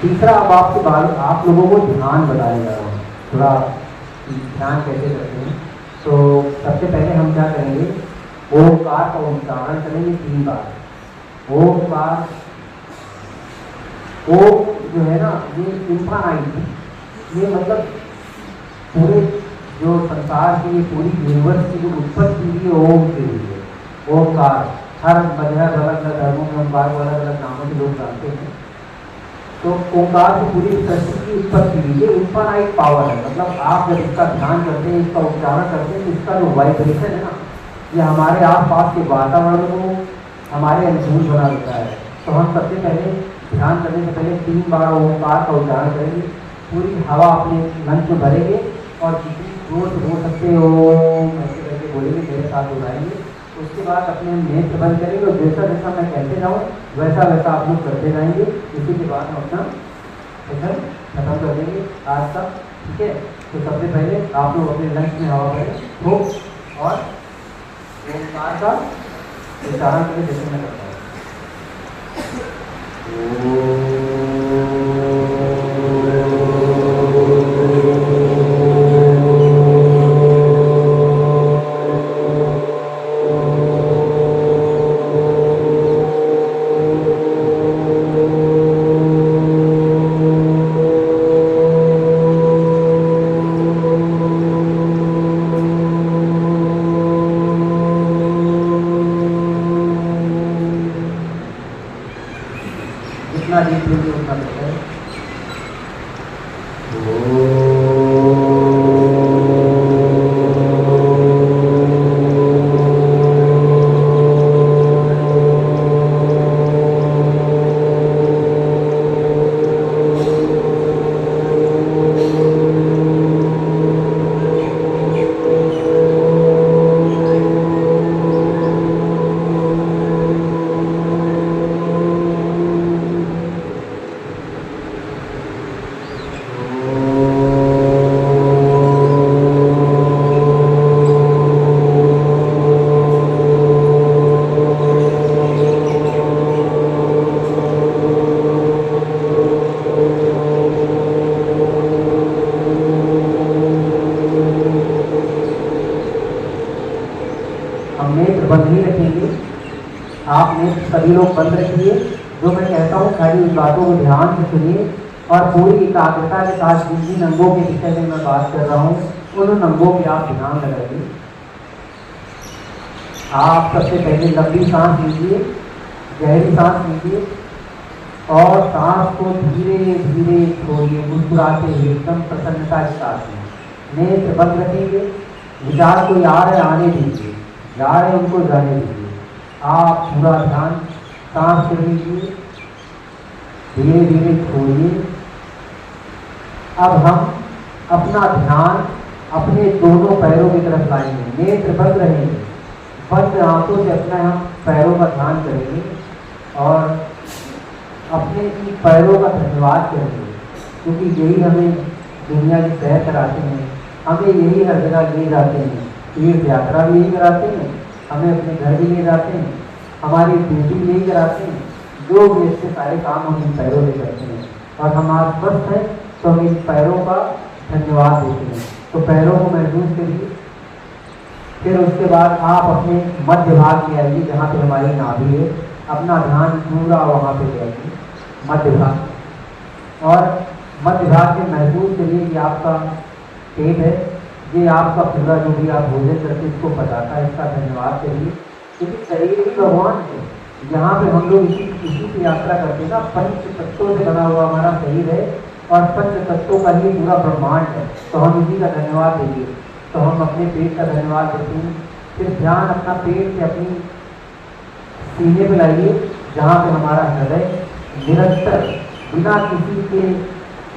तीसरा, अब आप लोगों को ध्यान बताने जा रहा हूँ, थोड़ा ध्यान कैसे करते हैं। तो सबसे पहले हम क्या करेंगे, ओमकार का उच्चारण करेंगे 3 बार। ओमकार, ओम जो है ना ये इन्फानाइट, ये मतलब पूरे जो संसार की, ये पूरी यूनिवर्स की जो उत्पत्ति हुई है ओम से हुई है। ओमकार हर मजहब अलग अलग धर्मों में ओमकार को अलग अलग नामों से लोग जानते हैं। तो ओंकार से पूरी सृष्टि की उत्पत्ति हुई है। इन्फानाइट पावर है, मतलब आप जब इसका ध्यान करते हैं, इसका उच्चारण करते हैं, तो इसका जो वाइब्रेशन है ना, ये हमारे आसपास के वातावरण को हमारे अनुकूल बना देता है। तो हम सबसे पहले ध्यान करने से पहले 3 बार ओंकार का उच्चारण करेंगे। पूरी हवा अपने लंग्स में भरेंगे और जितनी जोर से बोल सकते हो ऐसे करके बोलेंगे, मेरे साथ दोहराएंगे। उसके बाद अपने नेत्र बंद करेंगे और जैसा जैसा मैं कहते जाऊँ वैसा वैसा आप लोग करते जाएंगे। इसी के बाद हम अपना सेशन खत्म कर देंगे आज का। ठीक है, तो सबसे पहले आप लोग अपने लंग्स में हवा भरें खूब और ओंकार का उच्चारण करें जैसे मैं करता हूँ। जितना डीप लेंगे उतना बेहतर है। हम नेत्र बंद ही रखेंगे, आप नेत्र सभी लोग बंद रखिए। जो मैं कहता हूँ खाली उन बातों को ध्यान से सुनिए और पूरी एकाग्रता के साथ जिन जिन अंगों के विषय में मैं बात कर रहा हूँ उन अंगों पे आप ध्यान लगाइए। आप सबसे पहले लंबी सांस लीजिए, गहरी सांस लीजिए और सांस को धीरे धीरे छोड़िए, मुस्कुराते हुए एकदम प्रसन्नता के साथ में। नेत्र बंद रखेंगे, विचार कोई आ रहे आने दीजिए, जा रहे उनको जाने दीजिए। आप पूरा ध्यान सांस पे लीजिए धीरे धीरे छोड़िए। अब हम अपना ध्यान अपने दोनों पैरों की तरफ लाएंगे, नेत्र बंद रहेंगे, बंद आंखों से अपना हम पैरों का ध्यान करेंगे और अपने इन पैरों का धन्यवाद करेंगे, क्योंकि यही हमें दुनिया की सैर कराते हैं, हमें यही हर जगह ले जाते हैं, तीर्थ यात्रा भी यही कराते हैं, हमें अपने घर भी ले जाते हैं, हमारी ड्यूटी भी यही कराते हैं, जो भी इससे सारे काम हम इन पैरों से करते हैं। और हम आज स्वस्थ हैं तो हम इन पैरों का धन्यवाद देते हैं। तो पैरों को महसूस करिए। फिर उसके बाद आप अपने मध्य भाग में आइए, जहाँ पे हमारी नाभि है, अपना ध्यान पूरा वहाँ पे जाइए मध्य भाग, और मध्य भाग में महसूस करिए कि आपका पेट है, ये आपका पूरा जो भी आप भोजन करके इसको पचाता है, इसका धन्यवाद करिए, क्योंकि शरीर ही भगवान है। यहाँ पे हम लोग इसी की यात्रा करते हैं ना, पंच तत्वों से बना हुआ हमारा शरीर है और पंच तत्वों का ही पूरा ब्रह्मांड है, तो हम इसी का धन्यवाद देंगे। तो हम अपने पेट का धन्यवाद देते हैं। फिर ध्यान अपना पेट से अपनी सीने पे लाइए, जहाँ पे हमारा हृदय निरंतर बिना किसी के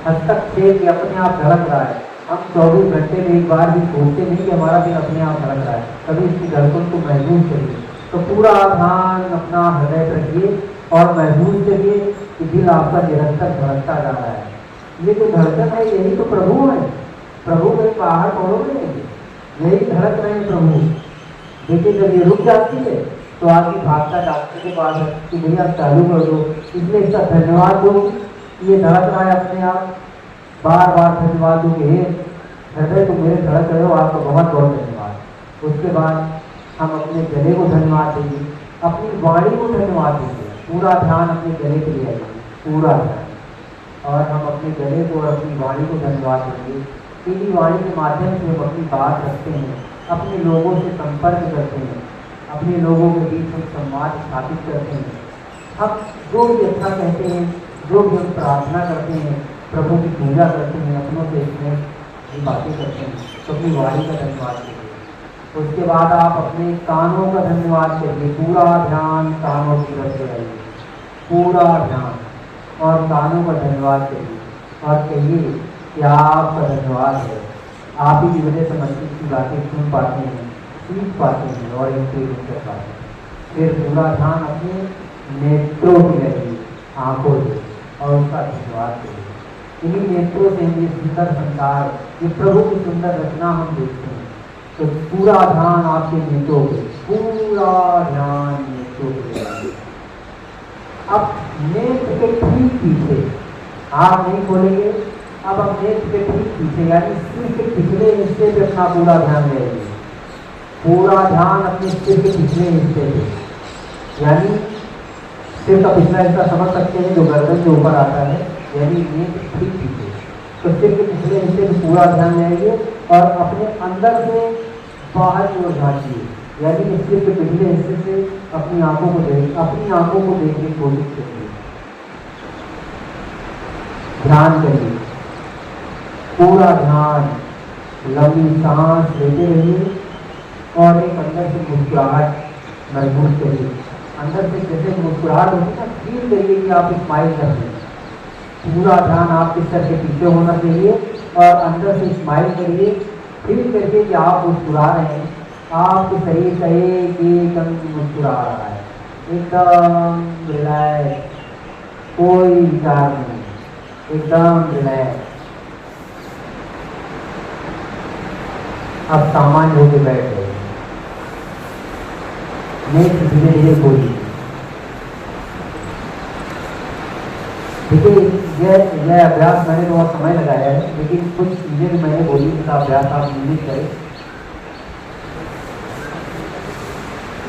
हस्तक्षेप के अपने आप धड़क रहा है। हम 24 घंटे में एक बार भी सोचते नहीं कि हमारा दिल अपने आप धड़क रहा है, कभी इसकी धड़कन को महसूस करिए। तो पूरा ध्यान अपना हृदय पर रखिए और महसूस करिए कि दिल आपका निरंतर धड़कता जा रहा है। ये तो धड़कन है, यही तो प्रभु है। प्रभु कहीं बाहर पढ़ोगे नहीं, यही धड़क रहे हैं प्रभु। देखिए जब ये रुक जाती है तो आदमी भागता डॉक्टर के पास कि भैया चालू कर दो, इसलिए इसका धन्यवाद दो, ये धड़क रहा है अपने आप। बार बार धन्यवाद दो कि हे हृदय तुम मेरे धड़क रहे हो, आपको बहुत बहुत धन्यवाद। उसके बाद हम अपने गले को धन्यवाद देंगे, अपनी वाणी को धन्यवाद देंगे। पूरा ध्यान अपने गले के लिए आएंगे, पूरा ध्यान, और हम अपने गले को और अपनी वाणी को धन्यवाद देंगे। इन्हीं वाणी के माध्यम से हम अपनी बात रखते हैं, अपने लोगों से संपर्क करते हैं, अपने लोगों के बीच हम संवाद स्थापित करते हैं। हम जो भी अच्छा कहते हैं, जो भी हम प्रार्थना करते हैं, प्रभु की पूजा करते हैं, अपनों से इसमें बातें करते हैं, तो अपनी वाणी का धन्यवाद करिए। उसके बाद आप अपने कानों का धन्यवाद करिए। पूरा ध्यान कानों की तरफ से आइए, पूरा ध्यान, और कानों का धन्यवाद करिए और कहिए कि आपका धन्यवाद है, आप ही की वजह से मस्जिद की बातें सुन पाते हैं, सीख पाते हैं और इम्प्लीमेंट कर पाते हैं। फिर पूरा ध्यान अपने नेत्रों की लगाइए, आँखों से, और उसका धन्यवाद करिए। इन्हीं नेत्रों से ये सुंदर संसार, ये प्रभु की सुंदर रचना हम देखते हैं। तो पूरा ध्यान आपके नेत्रों पे, पूरा ध्यान नेत्रों पे। अब नेत्र के ठीक पीछे, आप नहीं खोलेंगे, अब हम नेत्र के ठीक पीछे यानी सिर के पिछले हिस्से पे अपना पूरा ध्यान देंगे। पूरा ध्यान अपने सिर के पिछले हिस्से पे, यानी सिर का पिछला हिस्सा समझ सकते हैं जो गर्दन के ऊपर आता है, यानी नेत्र ठीक पीछे। तो सिर के पिछले हिस्से पे पूरा ध्यान देंगे और अपने अंदर से बाहर की ओर झांकिए, यानी सिर के पिछले हिस्से से अपनी आंखों को देखने की कोशिश करिए। ध्यान करिए, पूरा ध्यान, लंबी सांस लेते रहिए और एक अंदर से मुस्कुराहट महसूस करिए। अंदर से जैसे मुस्कुराहट होती है ना, फील करिए कि आप स्माइल कर रहे हैं। पूरा ध्यान आपके सर के पीछे होना चाहिए और अंदर से स्माइल करिए, फील करके कि आप मुस्कुरा रहे हैं, आपके शरीर का एक अंग मुस्कुरा रहा है, एकदम रिलैक्स, कोई विचार नहीं, एकदम रिलैक्स। अब सामान्य होकर बैठ गए, नेत्र धीरे धीरे खोलिए। देखिए यह अभ्यास मैंने बहुत समय लगाया है, लेकिन कुछ चीज़ें भी मैंने बोली इसका अभ्यास आप नियमित करें।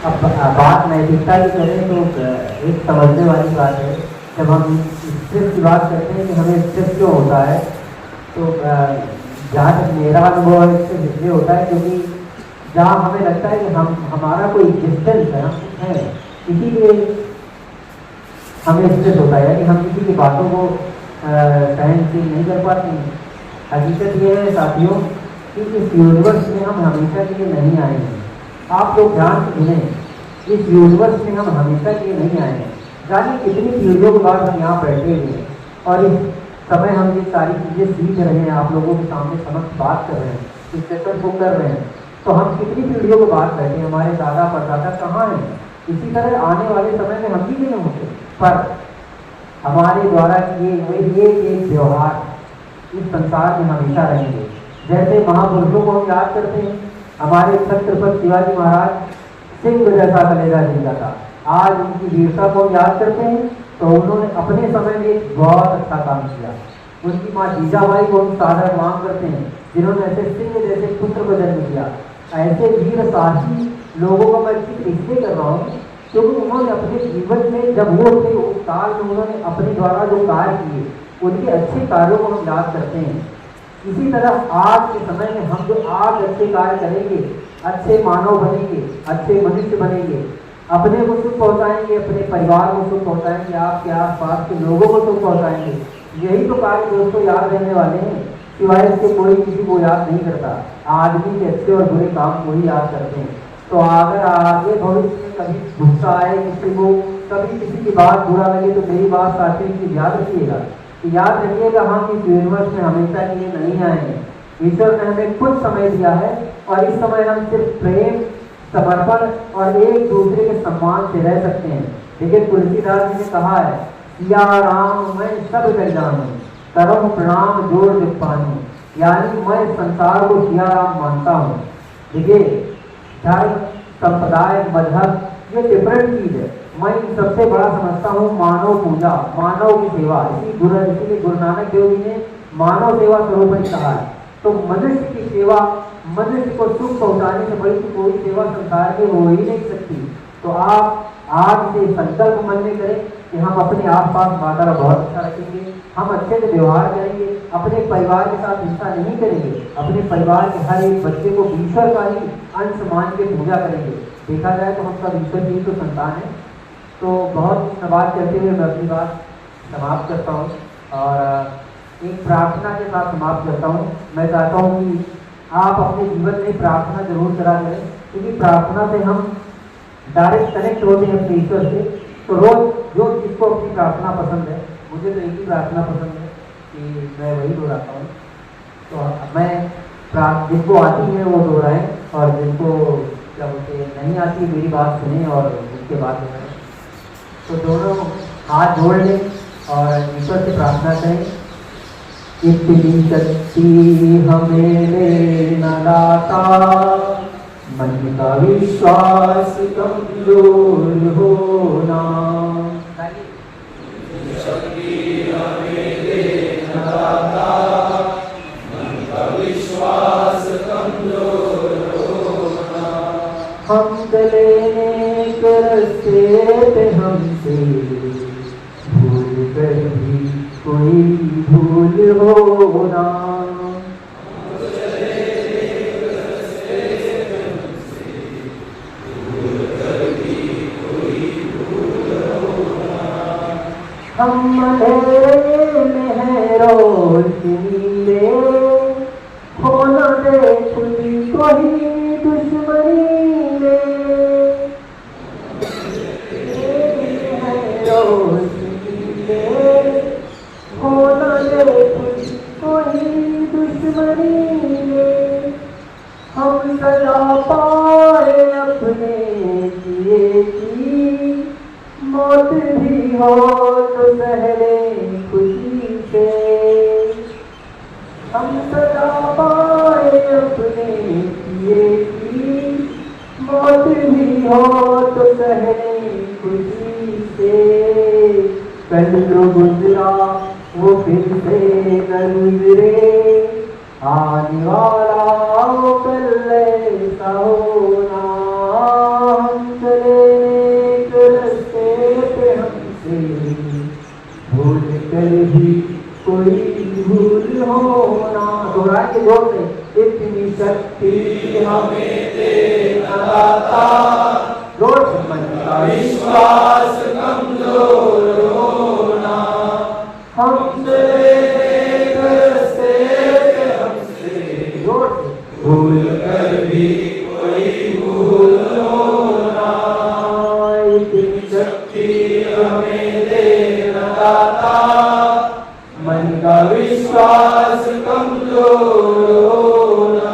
अब बात नैतिकता की करें तो एक समझने वाली बात है। जब हम स्ट्रेस की बात करते हैं कि हमें स्ट्रेस क्यों होता है, तो जहाँ तक मेरा अनुभव है इससे इसलिए होता है क्योंकि जहाँ हमें लगता है कि हमारा कोई एग्जिस्टेंस है, हम कुछ हैं, इसीलिए हमें स्ट्रेस होता है, यानी हम किसी की बातों को सहनशील नहीं कर पाते हैं। हकीकत ये है साथियों कि इस यूनिवर्स में हम हमेशा के लिए नहीं आए हैं। आप लोग ध्यान से सुनें, इस यूनिवर्स में हम हमेशा के लिए नहीं आए हैं। जानिए कितनी पीढ़ियों के बाद हम यहाँ बैठे हुए हैं और इस समय हम ये सारी चीज़ें सीख रहे हैं, आप लोगों के सामने समक्ष बात कर रहे हैं, इस सेशन को कर रहे हैं। तो हम कितनी पीढ़ियों के बाद बैठे हैं, हमारे दादा परदादा कहाँ हैं? इसी तरह आने वाले समय में हम भी नहीं होंगे, पर हमारे द्वारा किए हुए एक व्यवहार इस संसार में हमेशा रहेंगे। जैसे महापुरुषों को हम याद करते हैं, हमारे छत्रपति शिवाजी महाराज सिंह जैसा कलेजा जिंदा था, आज उनकी वीरता को हम याद करते हैं तो उन्होंने अपने समय में एक बहुत अच्छा काम किया। उनकी माँ जीजाबाई को हम सादर मांग करते हैं, जिन्होंने ऐसे सिंह जैसे पुत्र को जन्म दिया। ऐसे वीर साहसी लोगों का मैं जिक्र इसलिए कर रहा हूँ क्योंकि उन्होंने अपने जीवन में जब वो थे उस काल में उन्होंने अपने द्वारा जो कार्य किए, उनके अच्छे कार्यों को हम याद करते हैं। इसी तरह आज के समय में हम जो आज अच्छे कार्य करेंगे, अच्छे मानव बनेंगे, अच्छे मनुष्य बनेंगे, अपने को सुख पहुंचाएंगे, अपने परिवार को सुख पहुंचाएंगे, आपके आसपास के लोगों को सुख पहुंचाएंगे, यही तो कार्य दोस्तों याद रहने वाले हैं। सिवाय इसके कोई किसी को याद नहीं करता, आदमी के अच्छे और बुरे काम को ही याद करते हैं। तो अगर आगे भविष्य में कभी गुस्सा आए किसी को, कभी किसी की बात बुरा लगे तो मेरी बात साथी की याद रखिएगा, याद रखिएगा हम इस यूनिवर्स में हमेशा के लिए नहीं आएंगे। ईश्वर ने हमें कुछ समय दिया है और इस समय हम सिर्फ प्रेम, समर्पण और एक दूसरे के सम्मान से रह सकते हैं। लेकिन तुलसीदास जी ने कहा है, सिया राम मैं सब कर जानूं, करम प्रणाम जोड़ दिख पानूं, यानी मैं संसार को सिया राम मानता हूँ। देखिए धर्म, संप्रदाय, मजहब ये डिफरेंट चीज है। मैं सबसे बड़ा समझता हूँ मानव पूजा, मानव की सेवा। इसीलिए गुरु नानक देव जी ने मानव सेवा स्वरूप में कहा है। तो मनुष्य की सेवा, मनुष्य को सुख पहुंचाने से बड़ी कोई सेवा संसार में हो ही नहीं सकती। तो आप आज से संकल्प मन में करें कि हम अपने आसपास माता का बहुत अच्छा रखेंगे, हम अच्छे से व्यवहार करेंगे, अपने परिवार के साथ हिंसा नहीं करेंगे, अपने परिवार के हर एक बच्चे को ईश्वर का ही अंश मान के पूजा करेंगे। देखा जाए तो हम सब ईश्वर की तो संतान है। तो बहुत बात करते हुए मैं अपनी बात समाप्त करता हूँ और एक प्रार्थना के साथ समाप्त करता हूँ। मैं चाहता हूँ कि आप अपने जीवन में प्रार्थना जरूर करा करें, क्योंकि प्रार्थना से हम डायरेक्ट कनेक्ट होते हैं अपने ईश्वर से। तो रोज जो जिसको अपनी प्रार्थना पसंद है, मुझे तो एक ही प्रार्थना पसंद है कि मैं वही दोहराता हूँ। तो मैं जिनको आती है वो दोहराएं और जिनको क्या बोलते हैं नहीं आती मेरी बात सुने और उसके बाद दोहराएं। तो दोनों हाथ जोड़ लें और ईश्वर से प्रार्थना करें, इतनी शक्ति हमें लेना दाता, मन का विश्वास कमजोर होना। शक्ति हमें देना दाता, मन का विश्वास कमजोर होना। हम चले नेक रास्ते पे हमसे भूल कर भी कोई भूल होना। हम अंधेरे में है रोशनी ले, होना दे खुदी कोई दुश्मनी में। रोशनी ले, होना दे खुदी कोई दुश्मनी में। हम सजा पाए अपने किए की, मौत भी हो तो सहले खुशी से। हम सदा पाए अपने किए की, मौत भी हो तो सहले खुशी से। कल जो गुजरा वो फिर से न गुजरे, आने वाला वो कल ऐसा होना। हम चले भूल कर भी कोई भूल होना। दोहराएंगे जोर से, इतनी शक्ति हमें देना दाता, जोर से, मन का विश्वास कमजोर होना। हम चले नेक रास्ते पे हमसे जोर से, भूल कर भी कोई भूल होना। इतनी शक्ति हमें का विश्वास कमजोर होना।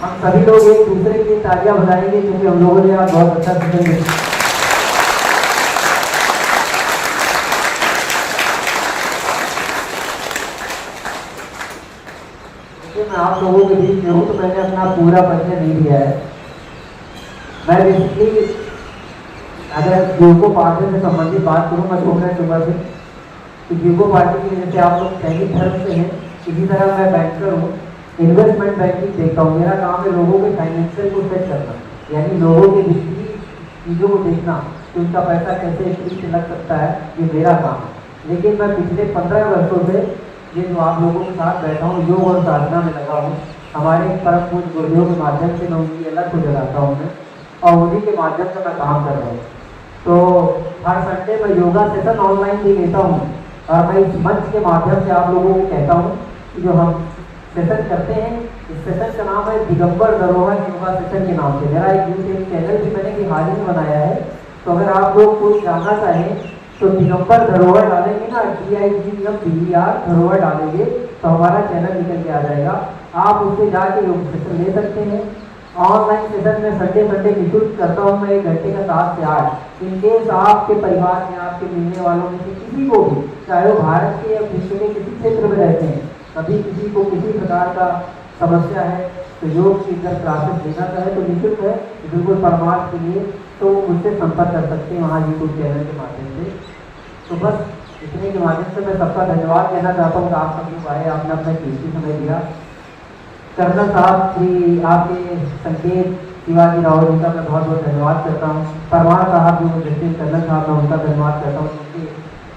हम सभी लोग एक दूसरे के लिए तालियां बजाएंगे क्योंकि हम लोगों ने आज बहुत अच्छा सेशन दिया। मैं आप लोगों के बीच में हूँ तो मैंने अपना पूरा परिचय नहीं दिया है। मैं बेसिकली अगर यूको पार्टी से संबंधित बात करूँ, मैं छोड़ना चाहूँगा कि यूको पार्टी की जैसे आप लोग सैनिक धर्म से हैं, इसी तरह मैं बैंकर हूँ, इन्वेस्टमेंट बैंकिंग देखता हूँ। मेरा काम है लोगों के फाइनेंशियल को सेट करना, यानी लोगों के वित्तीय चीज़ों को देखना कि उनका पैसा कैसे फ्री से लग सकता है, ये मेरा काम है। लेकिन मैं पिछले 15 वर्षों से ये जो आप लोगों के साथ बैठा हूँ, योग और साधना में लगा हूँ। हमारे परम पूज्य गुरुदेव के माध्यम से मैं उनकी अलग को जगाता हूँ मैं, और उन्हीं के माध्यम से मैं काम कर रहा हूँ। तो हर संडे मैं योगा सेशन ऑनलाइन भी लेता हूँ, और मैं इस मंच के माध्यम से आप लोगों को कहता हूँ कि जो हम सेशन करते हैं, इस सेशन का नाम है दिगंबर धरोहर योगा सेशन के नाम से। मेरा एक यूट्यूब चैनल भी मैंने भी हाल ही में बनाया है, तो अगर आप लोग कोई जानना चाहें तो दिगंबर धरोहर डालेंगे ना, DIGMBER धरोहर डालेंगे तो हमारा चैनल निकल के आ जाएगा। आप उससे जाके योग सेशन ले सकते हैं। ऑनलाइन सेशन में संडे निःशुल्क करता हूँ मैं, 1 घंटे का 7 से 8। इनकेस आपके परिवार में, आपके मिलने वालों में से किसी को भी, चाहे वो भारत के या विश्व के किसी क्षेत्र में रहते हैं, कभी किसी को किसी प्रकार का समस्या है तो योग की अगर क्लासेस लेना चाहे तो निःशुल्क है, बिल्कुल परमार्थ के लिए, तो मुझसे संपर्क कर सकते हैं वहाँ यूट्यूब चैनल के माध्यम से। तो बस इतने के माध्यम से मैं सबका धन्यवाद कहना चाहता हूँ कि आप सब लोग आए, आपने अपना कीमती समय दिया। कर्नल साहब श्री आपके संकेत शिवाजी राव जी का मैं बहुत बहुत धन्यवाद करता हूँ। परमार साहब जो डिस्ट्रिक्ट कर्नल साहब मैं उनका धन्यवाद करता हूँ उनके,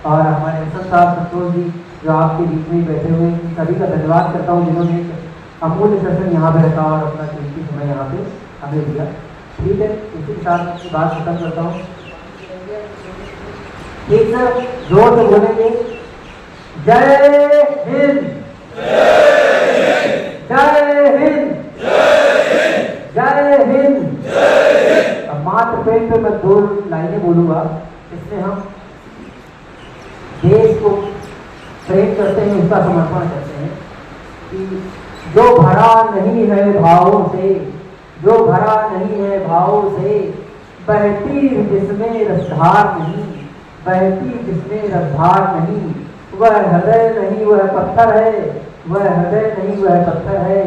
और हमारे एसएन साहब संतोष जी जो आपके बीच में बैठे हुए हैं, सभी का धन्यवाद करता हूँ जिन्होंने अमूल्य सेशन यहाँ पे रखा और अपना कीमती समय यहाँ पे हमें दिया। ठीक है, इसी के साथ अपनी बात खत्म करता हूँ। ठीक सर, जोर से बोलेंगे जय हिंद, जय हिंद, जय हिंद। अब मात्र पेट पे मैं 2 लाइनें बोलूंगा, इसमें हम देश को प्रेम करते हैं, उसका समर्पण करते हैं कि जो भरा नहीं है भावों से, जो भरा नहीं है भावों से, बहती जिसमें रसधार नहीं, बहती जिसमें रसधार नहीं, वह हृदय नहीं वह पत्थर है, वह हृदय नहीं वह पत्थर है,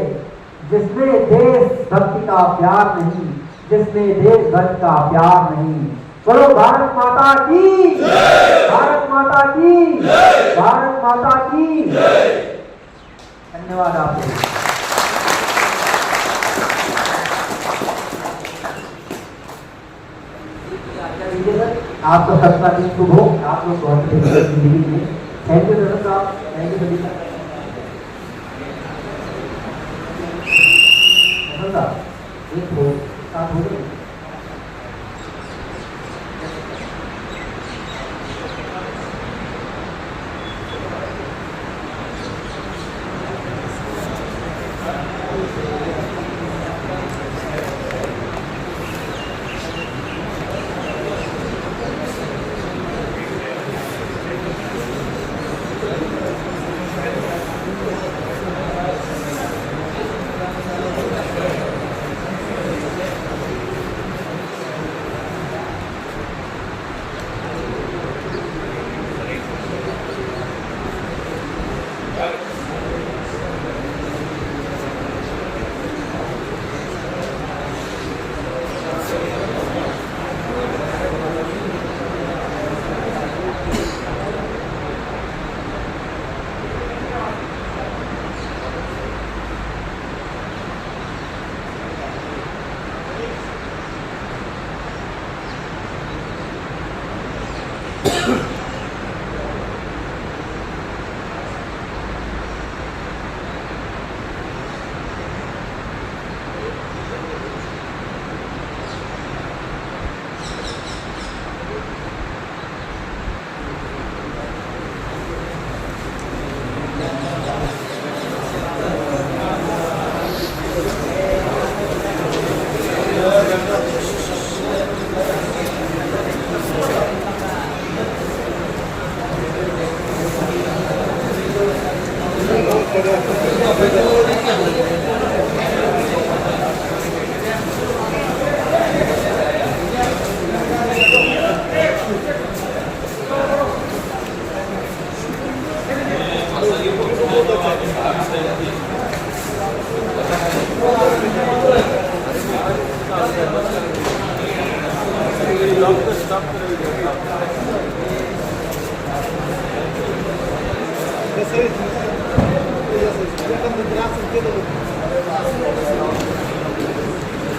जिसमें देश भक्ति का प्यार नहीं, जिसमें देशभक्त का प्यार नहीं। बोलो भारत माता की, भारत माता की, भारत माता की। धन्यवाद आपको। आपको सबका दिन शुभ हो, आप लोग बहुत जिंदगी में। थैंक यू सर साहब, थैंक यू सभी साहब। एक हो साथ हो गए।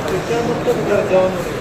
त्याच्यानंतर